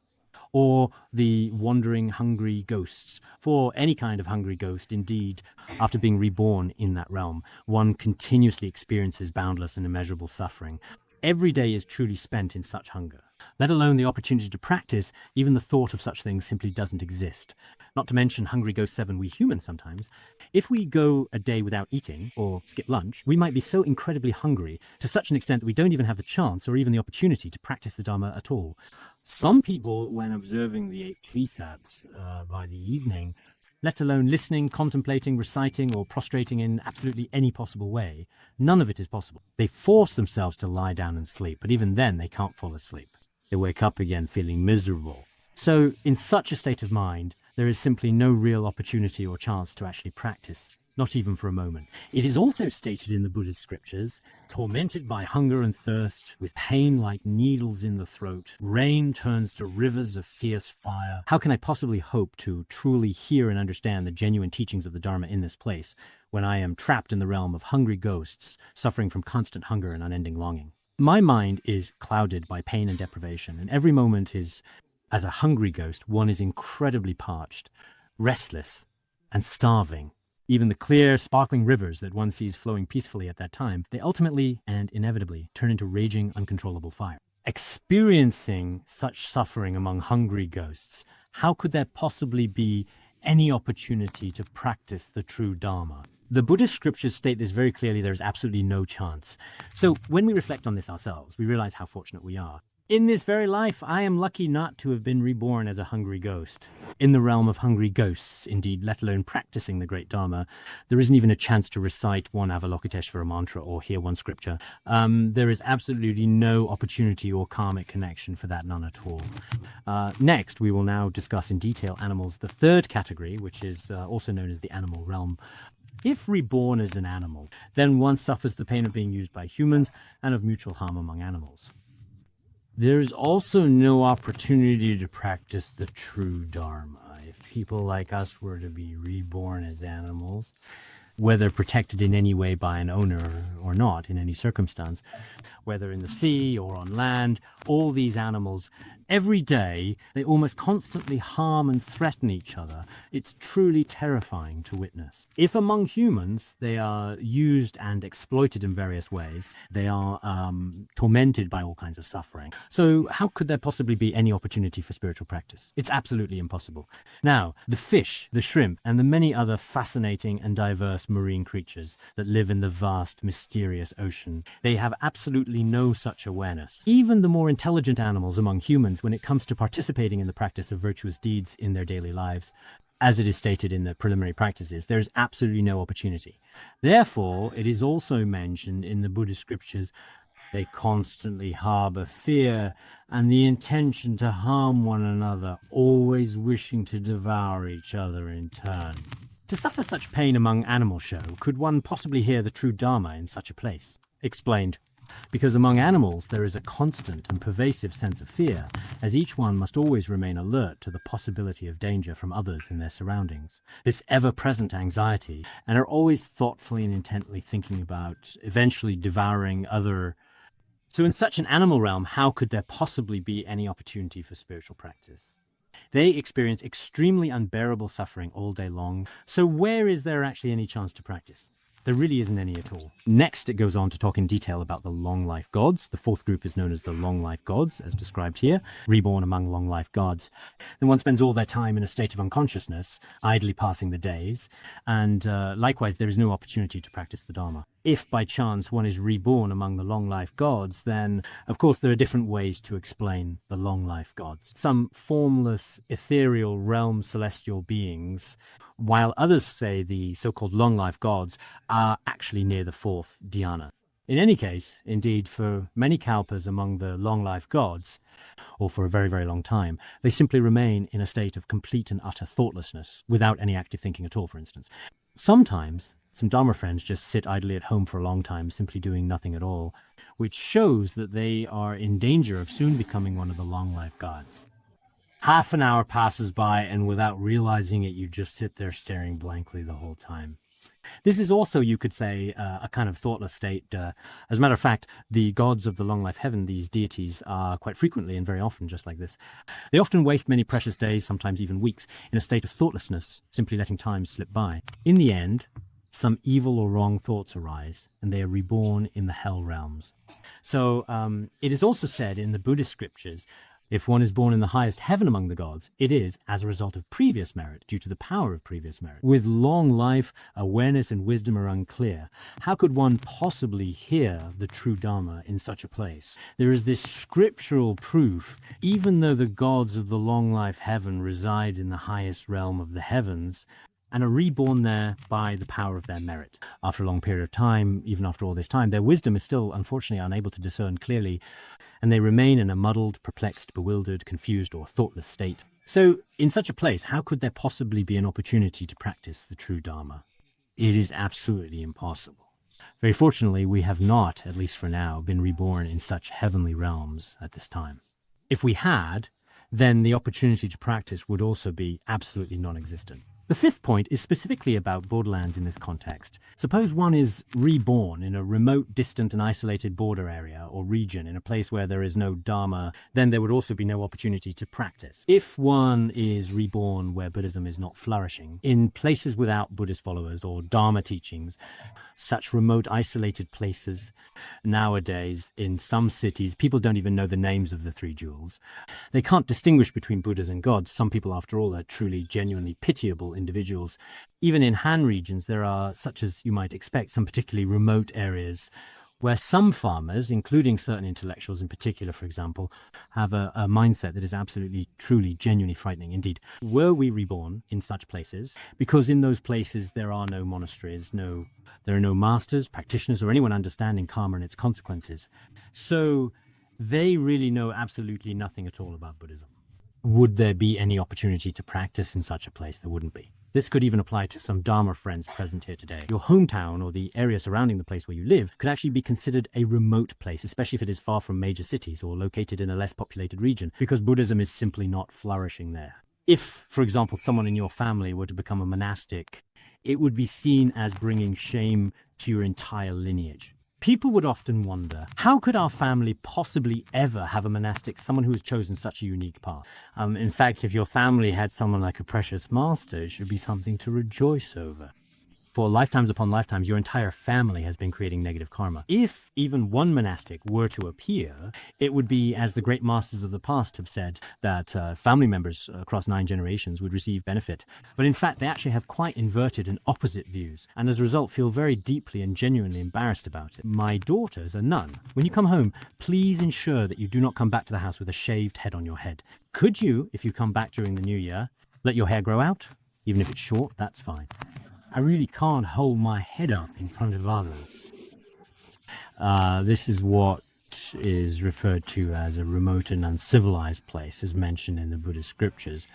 or the wandering hungry ghosts. For any kind of hungry ghost, indeed, after being reborn in that realm, one continuously experiences boundless and immeasurable suffering. Every day is truly spent in such hunger. Let alone the opportunity to practice, even the thought of such things simply doesn't exist. Not to mention hungry ghosts 7 we humans sometimes. If we go a day without eating or skip lunch, we might be so incredibly hungry to such an extent that we don't even have the chance or even the opportunity to practice the Dharma at all. Some people, when observing the 8 precepts by the evening, let alone listening, contemplating, reciting, or prostrating in absolutely any possible way, none of it is possible. They force themselves to lie down and sleep, but even then they can't fall asleep. They wake up again feeling miserable. So in such a state of mind, there is simply no real opportunity or chance to actually practice, not even for a moment. It is also stated in the Buddhist scriptures, tormented by hunger and thirst, with pain like needles in the throat, rain turns to rivers of fierce fire. How can I possibly hope to truly hear and understand the genuine teachings of the Dharma in this place, when I am trapped in the realm of hungry ghosts, suffering from constant hunger and unending longing? My mind is clouded by pain and deprivation, and every moment is, as a hungry ghost, one is incredibly parched, restless, and starving. Even the clear, sparkling rivers that one sees flowing peacefully at that time, they ultimately and inevitably turn into raging, uncontrollable fire. Experiencing such suffering among hungry ghosts, how could there possibly be any opportunity to practice the true Dharma? The Buddhist scriptures state this very clearly. There is absolutely no chance. So when we reflect on this ourselves, we realize how fortunate we are. In this very life, I am lucky not to have been reborn as a hungry ghost. In the realm of hungry ghosts, indeed, let alone practicing the great Dharma, there isn't even a chance to recite one Avalokiteshvara mantra or hear one scripture. There is absolutely no opportunity or karmic connection for that, none at all. Next, we will now discuss in detail animals, the third category, which is also known as the animal realm. If reborn as an animal, then one suffers the pain of being used by humans and of mutual harm among animals. There is also no opportunity to practice the true Dharma. If people like us were to be reborn as animals, whether protected in any way by an owner or not, in any circumstance, whether in the sea or on land, all these animals, every day, they almost constantly harm and threaten each other. It's truly terrifying to witness. If among humans, they are used and exploited in various ways, they are tormented by all kinds of suffering. So how could there possibly be any opportunity for spiritual practice? It's absolutely impossible. Now, the fish, the shrimp, and the many other fascinating and diverse marine creatures that live in the vast, mysterious ocean, they have absolutely no such awareness. Even the more intelligent animals among humans, when it comes to participating in the practice of virtuous deeds in their daily lives, as it is stated in the preliminary practices, there is absolutely no opportunity. Therefore, it is also mentioned in the Buddhist scriptures, they constantly harbor fear and the intention to harm one another, always wishing to devour each other in turn. To suffer such pain among animal show, could one possibly hear the true Dharma in such a place? Explained. Because among animals there is a constant and pervasive sense of fear, as each one must always remain alert to the possibility of danger from others in their surroundings. This ever-present anxiety, and are always thoughtfully and intently thinking about eventually devouring other. So in such an animal realm, how could there possibly be any opportunity for spiritual practice? They experience extremely unbearable suffering all day long, so where is there actually any chance to practice? There really isn't any at all. Next, it goes on to talk in detail about the long life gods. The fourth group is known as the long life gods, as described here, reborn among long life gods. Then one spends all their time in a state of unconsciousness, idly passing the days, and likewise there is no opportunity to practice the Dharma. If by chance one is reborn among the long life gods, then of course there are different ways to explain the long life gods. Some formless, ethereal realm celestial beings, while others say the so-called long life gods are actually near the fourth dhyana. In any case, indeed, for many kalpas among the long life gods, or for a very, very long time, they simply remain in a state of complete and utter thoughtlessness, without any active thinking at all, for instance. Sometimes some Dharma friends just sit idly at home for a long time, simply doing nothing at all, which shows that they are in danger of soon becoming one of the long life gods. Half an hour passes by, and without realizing it, you just sit there staring blankly the whole time. This is also, you could say, a kind of thoughtless state. As a matter of fact, the gods of the long life heaven, these deities, are quite frequently and very often just like this. They often waste many precious days, sometimes even weeks, in a state of thoughtlessness, simply letting time slip by. In the end, some evil or wrong thoughts arise, and they are reborn in the hell realms. So it is also said in the Buddhist scriptures, if one is born in the highest heaven among the gods, it is as a result of previous merit, due to the power of previous merit. With long life, awareness and wisdom are unclear. How could one possibly hear the true Dharma in such a place? There is this scriptural proof, even though the gods of the long life heaven reside in the highest realm of the heavens, and are reborn there by the power of their merit. After a long period of time, even after all this time, their wisdom is still unfortunately unable to discern clearly, and they remain in a muddled, perplexed, bewildered, confused, or thoughtless state. So, in such a place, how could there possibly be an opportunity to practice the true Dharma? It is absolutely impossible. Very fortunately, we have not, at least for now, been reborn in such heavenly realms at this time. If we had, then the opportunity to practice would also be absolutely non-existent. The fifth point is specifically about borderlands in this context. Suppose one is reborn in a remote, distant and isolated border area or region in a place where there is no Dharma, then there would also be no opportunity to practice. If one is reborn where Buddhism is not flourishing, in places without Buddhist followers or Dharma teachings, such remote, isolated places, nowadays in some cities, people don't even know the names of the three jewels. They can't distinguish between Buddhas and gods. Some people, after all, are truly, genuinely pitiable individuals. Even in Han regions, there are, such as you might expect, some particularly remote areas where some farmers, including certain intellectuals in particular, for example, have a mindset that is absolutely, truly, genuinely frightening. Indeed, were we reborn in such places, because in those places there are no monasteries, there are no masters, practitioners, or anyone understanding karma and its consequences. So they really know absolutely nothing at all about Buddhism. Would there be any opportunity to practice in such a place? There wouldn't be. This could even apply to some Dharma friends present here today. Your hometown or the area surrounding the place where you live could actually be considered a remote place, especially if it is far from major cities or located in a less populated region, because Buddhism is simply not flourishing there. If, for example, someone in your family were to become a monastic, it would be seen as bringing shame to your entire lineage. People would often wonder, how could our family possibly ever have a monastic, someone who has chosen such a unique path? In fact, if your family had someone like a precious master, it should be something to rejoice over. For lifetimes upon lifetimes, your entire family has been creating negative karma. If even one monastic were to appear, it would be, as the great masters of the past have said, that family members across 9 generations would receive benefit. But in fact, they actually have quite inverted and opposite views, and as a result feel very deeply and genuinely embarrassed about it. My daughter's a nun. When you come home, please ensure that you do not come back to the house with a shaved head on your head. Could you, if you come back during the new year, let your hair grow out? Even if it's short, that's fine. I really can't hold my head up in front of others. This is what is referred to as a remote and uncivilized place, as mentioned in the Buddhist scriptures.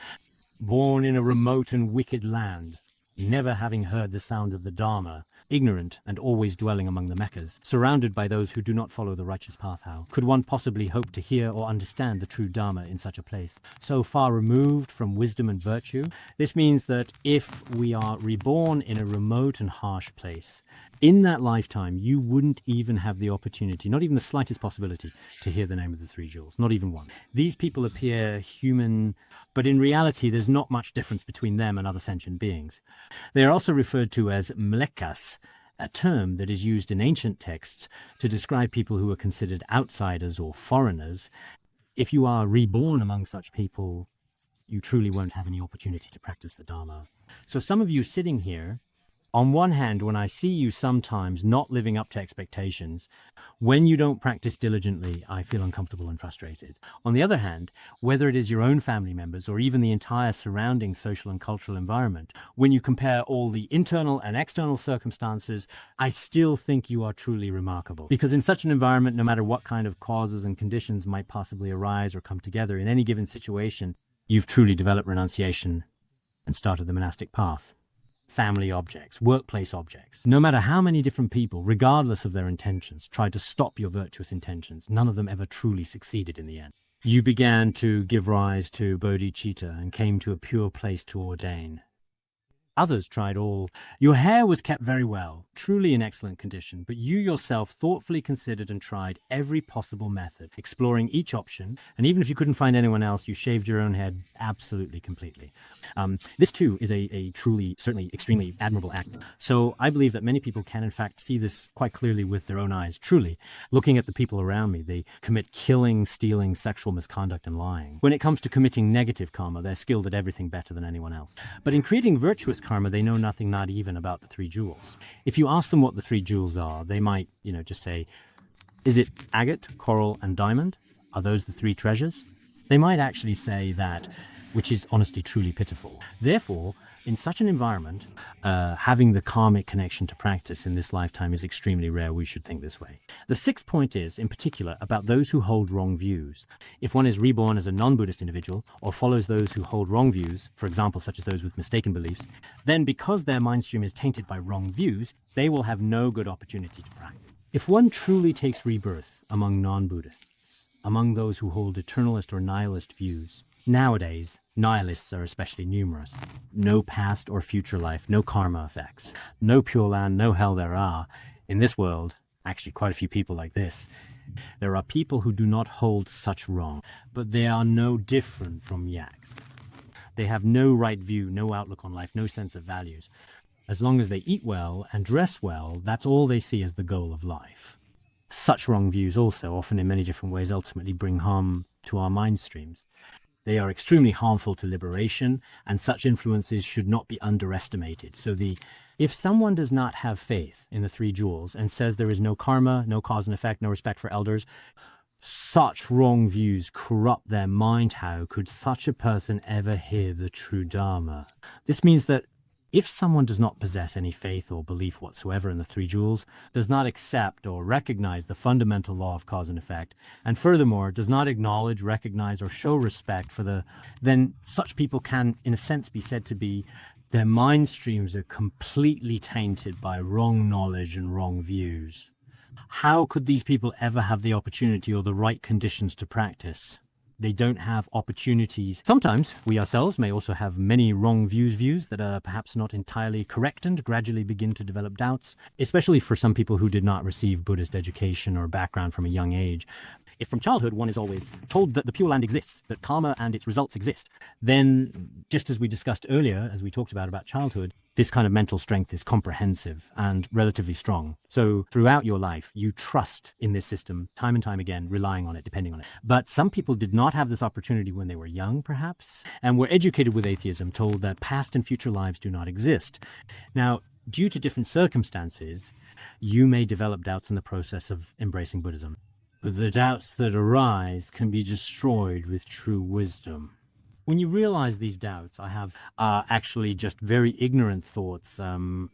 Born in a remote and wicked land, never having heard the sound of the Dharma, ignorant and always dwelling among the Meccas, surrounded by those who do not follow the righteous path, how could one possibly hope to hear or understand the true Dharma in such a place? So far removed from wisdom and virtue, this means that if we are reborn in a remote and harsh place, in that lifetime you wouldn't even have the opportunity, not even the slightest possibility, to hear the name of the 3 jewels, not even one. These people appear human, but in reality there's not much difference between them and other sentient beings. They are also referred to as mlekas, a term that is used in ancient texts to describe people who are considered outsiders or foreigners. If you are reborn among such people, you truly won't have any opportunity to practice the Dharma. So some of you sitting here, on one hand, when I see you sometimes not living up to expectations, when you don't practice diligently, I feel uncomfortable and frustrated. On the other hand, whether it is your own family members or even the entire surrounding social and cultural environment, when you compare all the internal and external circumstances, I still think you are truly remarkable. Because in such an environment, no matter what kind of causes and conditions might possibly arise or come together in any given situation, you've truly developed renunciation and started the monastic path. Family objects, workplace objects. No matter how many different people, regardless of their intentions, tried to stop your virtuous intentions, none of them ever truly succeeded in the end. You began to give rise to bodhicitta and came to a pure place to ordain. Others tried all. Your hair was kept very well, truly in excellent condition, but you yourself thoughtfully considered and tried every possible method, exploring each option, and even if you couldn't find anyone else, you shaved your own head absolutely completely. This too is a truly, certainly extremely admirable act. So I believe that many people can in fact see this quite clearly with their own eyes. Truly, looking at the people around me, they commit killing, stealing, sexual misconduct, and lying. When it comes to committing negative karma, they're skilled at everything better than anyone else. But in creating virtuous karma, they know nothing, not even about the 3 jewels. If you ask them what the 3 jewels are, they might, just say, is it agate, coral, and diamond? Are those the 3 treasures? They might actually say that, which is honestly truly pitiful. Therefore, in such an environment, having the karmic connection to practice in this lifetime is extremely rare. We should think this way. The 6th point is, in particular, about those who hold wrong views. If one is reborn as a non-Buddhist individual or follows those who hold wrong views, for example, such as those with mistaken beliefs, then because their mind stream is tainted by wrong views, they will have no good opportunity to practice. If one truly takes rebirth among non-Buddhists, among those who hold eternalist or nihilist views, nowadays, nihilists are especially numerous. No past or future life, no karma effects, no pure land, no hell there are. In this world, actually quite a few people like this, there are people who do not hold such wrong, but they are no different from yaks. They have no right view, no outlook on life, no sense of values. As long as they eat well and dress well, that's all they see as the goal of life. Such wrong views also, often in many different ways, ultimately bring harm to our mind streams. They are extremely harmful to liberation, and such influences should not be underestimated. So if someone does not have faith in the 3 jewels and says there is no karma, no cause and effect, no respect for elders, such wrong views corrupt their mind. How could such a person ever hear the true Dharma? This means that if someone does not possess any faith or belief whatsoever in the 3 jewels, does not accept or recognize the fundamental law of cause and effect, and furthermore does not acknowledge, recognize, or show respect for then such people can, in a sense, be said to be Their mind streams are completely tainted by wrong knowledge and wrong views. How could these people ever have the opportunity or the right conditions to practice? They don't have opportunities. Sometimes we ourselves may also have many wrong views that are perhaps not entirely correct and gradually begin to develop doubts, especially for some people who did not receive Buddhist education or background from a young age. If from childhood one is always told that the Pure Land exists, that karma and its results exist, then just as we discussed earlier, as we talked about childhood, this kind of mental strength is comprehensive and relatively strong. So throughout your life, you trust in this system time and time again, relying on it, depending on it. But some people did not have this opportunity when they were young, perhaps, and were educated with atheism, told that past and future lives do not exist. Now, due to different circumstances, you may develop doubts in the process of embracing Buddhism. But the doubts that arise can be destroyed with true wisdom. When you realize these doubts, I have actually just very ignorant thoughts. In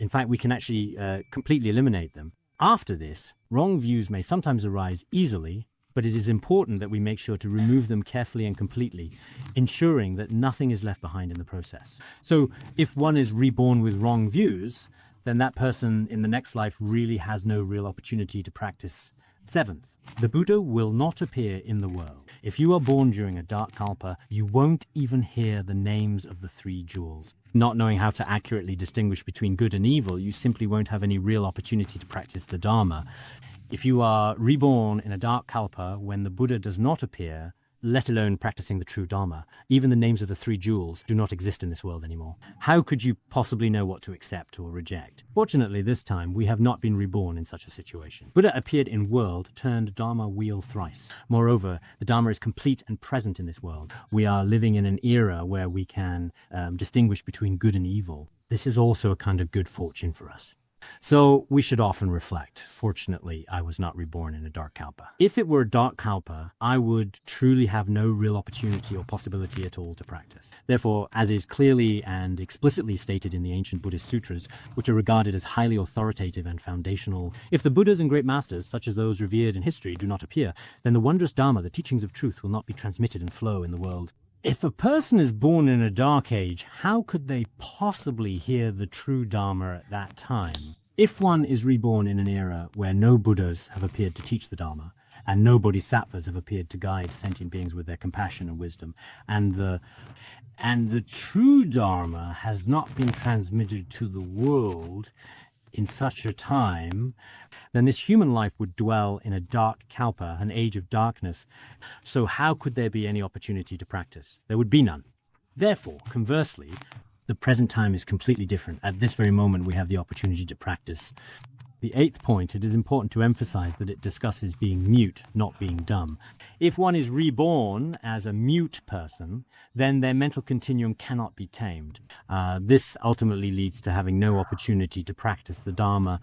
fact, we can actually completely eliminate them. After this, wrong views may sometimes arise easily, but it is important that we make sure to remove them carefully and completely, ensuring that nothing is left behind in the process. So if one is reborn with wrong views, then that person in the next life really has no real opportunity to practice. Seventh, the Buddha will not appear in the world. If you are born during a dark kalpa, you won't even hear the names of the three jewels. Not knowing how to accurately distinguish between good and evil, you simply won't have any real opportunity to practice the Dharma. If you are reborn in a dark kalpa when the Buddha does not appear, let alone practicing the true Dharma, even the names of the three jewels do not exist in this world anymore. How could you possibly know what to accept or reject? Fortunately, this time, we have not been reborn in such a situation. Buddha appeared in world, turned Dharma wheel thrice. Moreover, the Dharma is complete and present in this world. We are living in an era where we can distinguish between good and evil. This is also a kind of good fortune for us. So we should often reflect. Fortunately, I was not reborn in a dark kalpa. If it were a dark kalpa, I would truly have no real opportunity or possibility at all to practice. Therefore, as is clearly and explicitly stated in the ancient Buddhist sutras, which are regarded as highly authoritative and foundational, if the Buddhas and great masters, such as those revered in history, do not appear, then the wondrous Dharma, the teachings of truth, will not be transmitted and flow in the world. If a person is born in a dark age, how could they possibly hear the true Dharma at that time? If one is reborn in an era where no Buddhas have appeared to teach the Dharma, and no bodhisattvas have appeared to guide sentient beings with their compassion and wisdom, and the true Dharma has not been transmitted to the world in such a time, then this human life would dwell in a dark kalpa, an age of darkness. So how could there be any opportunity to practice? There would be none. Therefore, conversely, the present time is completely different. At this very moment, we have the opportunity to practice. The eighth point, it is important to emphasize that it discusses being mute, not being dumb. If one is reborn as a mute person, then their mental continuum cannot be tamed. This ultimately leads to having no opportunity to practice the Dharma.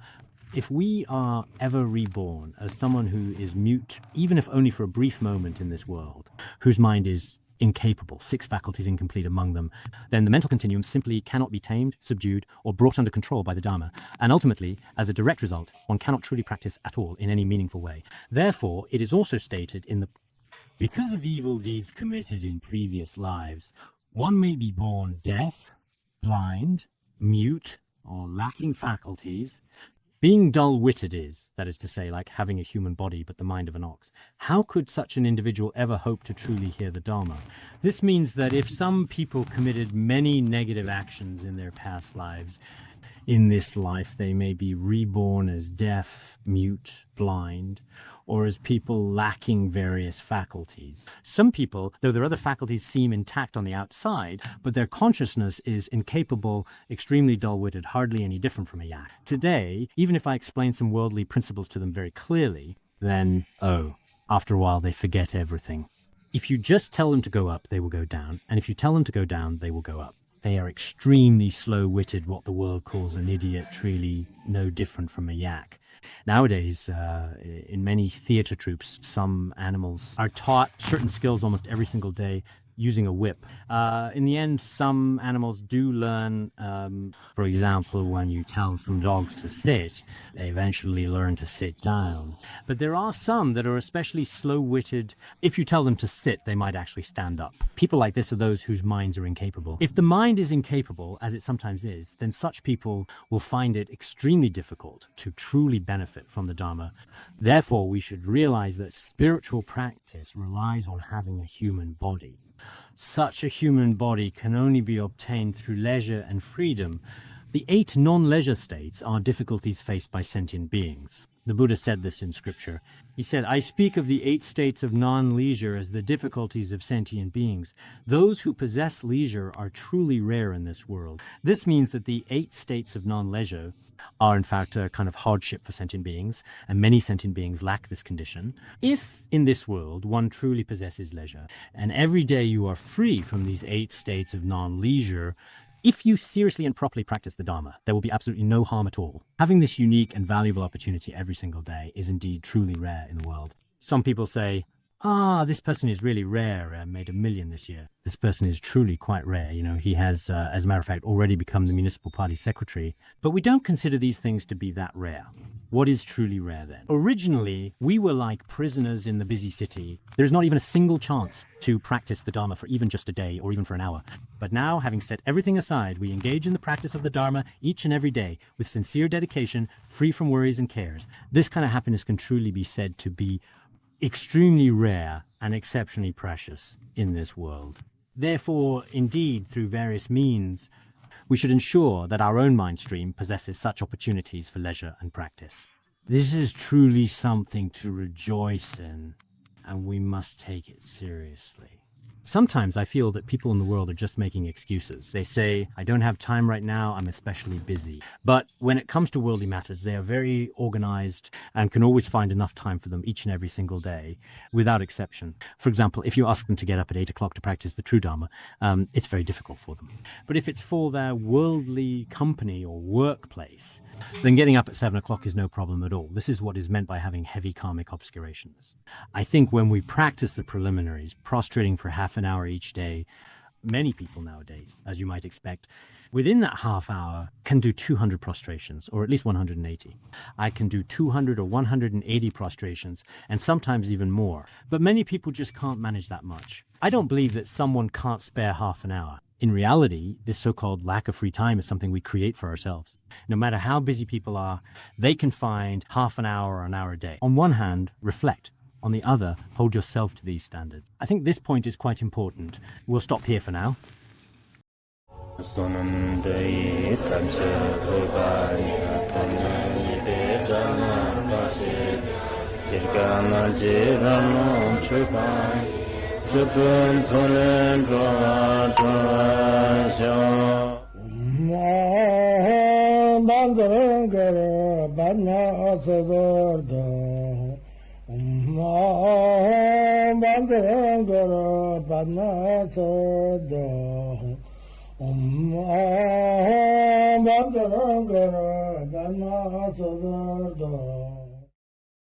If we are ever reborn as someone who is mute, even if only for a brief moment in this world, whose mind is incapable, 6 faculties incomplete among them, then the mental continuum simply cannot be tamed, subdued, or brought under control by the Dharma. And ultimately, as a direct result, one cannot truly practice at all in any meaningful way. Therefore, it is also stated in the because of evil deeds committed in previous lives, one may be born deaf, blind, mute, or lacking faculties. Being dull-witted is, that is to say, like having a human body but the mind of an ox. How could such an individual ever hope to truly hear the Dharma? This means that if some people committed many negative actions in their past lives, in this life they may be reborn as deaf, mute, blind, or as people lacking various faculties. Some people, though their other faculties seem intact on the outside, but their consciousness is incapable, extremely dull-witted, hardly any different from a yak. Today, even if I explain some worldly principles to them very clearly, then, after a while they forget everything. If you just tell them to go up, they will go down, and if you tell them to go down, they will go up. They are extremely slow-witted, what the world calls an idiot, really no different from a yak. Nowadays, in many theater troupes, some animals are taught certain skills almost every single day. using a whip. In the end, some animals do learn, for example, when you tell some dogs to sit, they eventually learn to sit down. But there are some that are especially slow-witted. If you tell them to sit, they might actually stand up. People like this are those whose minds are incapable. If the mind is incapable, as it sometimes is, then such people will find it extremely difficult to truly benefit from the Dharma. Therefore, we should realize that spiritual practice relies on having a human body. Such a human body can only be obtained through leisure and freedom. The 8 non-leisure states are difficulties faced by sentient beings. The Buddha said this in scripture. He said, I speak of the 8 states of non-leisure as the difficulties of sentient beings. Those who possess leisure are truly rare in this world. This means that the 8 states of non-leisure are in fact a kind of hardship for sentient beings, and many sentient beings lack this condition. If in this world one truly possesses leisure, and every day you are free from these 8 states of non-leisure, if you seriously and properly practice the Dharma, there will be absolutely no harm at all. Having this unique and valuable opportunity every single day is indeed truly rare in the world. Some people say, this person is really rare and made $1 million this year. This person is truly quite rare. You know, he has, as a matter of fact, already become the municipal party secretary. But we don't consider these things to be that rare. What is truly rare then? Originally, we were like prisoners in the busy city. There's not even a single chance to practice the Dharma for even just a day or even for an hour. But now, having set everything aside, we engage in the practice of the Dharma each and every day with sincere dedication, free from worries and cares. This kind of happiness can truly be said to be extremely rare and exceptionally precious in this world. Therefore, indeed, through various means, we should ensure that our own mind stream possesses such opportunities for leisure and practice. This is truly something to rejoice in, and we must take it seriously. Sometimes I feel that people in the world are just making excuses. They say, I don't have time right now, I'm especially busy. But when it comes to worldly matters, they are very organized and can always find enough time for them each and every single day, without exception. For example, if you ask them to get up at 8 o'clock to practice the true Dharma, it's very difficult for them. But if it's for their worldly company or workplace, then getting up at 7 o'clock is no problem at all. This is what is meant by having heavy karmic obscurations. I think when we practice the preliminaries, prostrating for half an hour each day, many people nowadays, as you might expect, within that half hour can do 200 prostrations, or at least 180. I can do 200 or 180 prostrations, and sometimes even more. But many people just can't manage that much. I don't believe that someone can't spare half an hour. In reality, this so-called lack of free time is something we create for ourselves. No matter how busy people are, they can find half an hour or an hour a day. On one hand, reflect. On the other, hold yourself to these standards. I think this point is quite important. We'll stop here for now. Om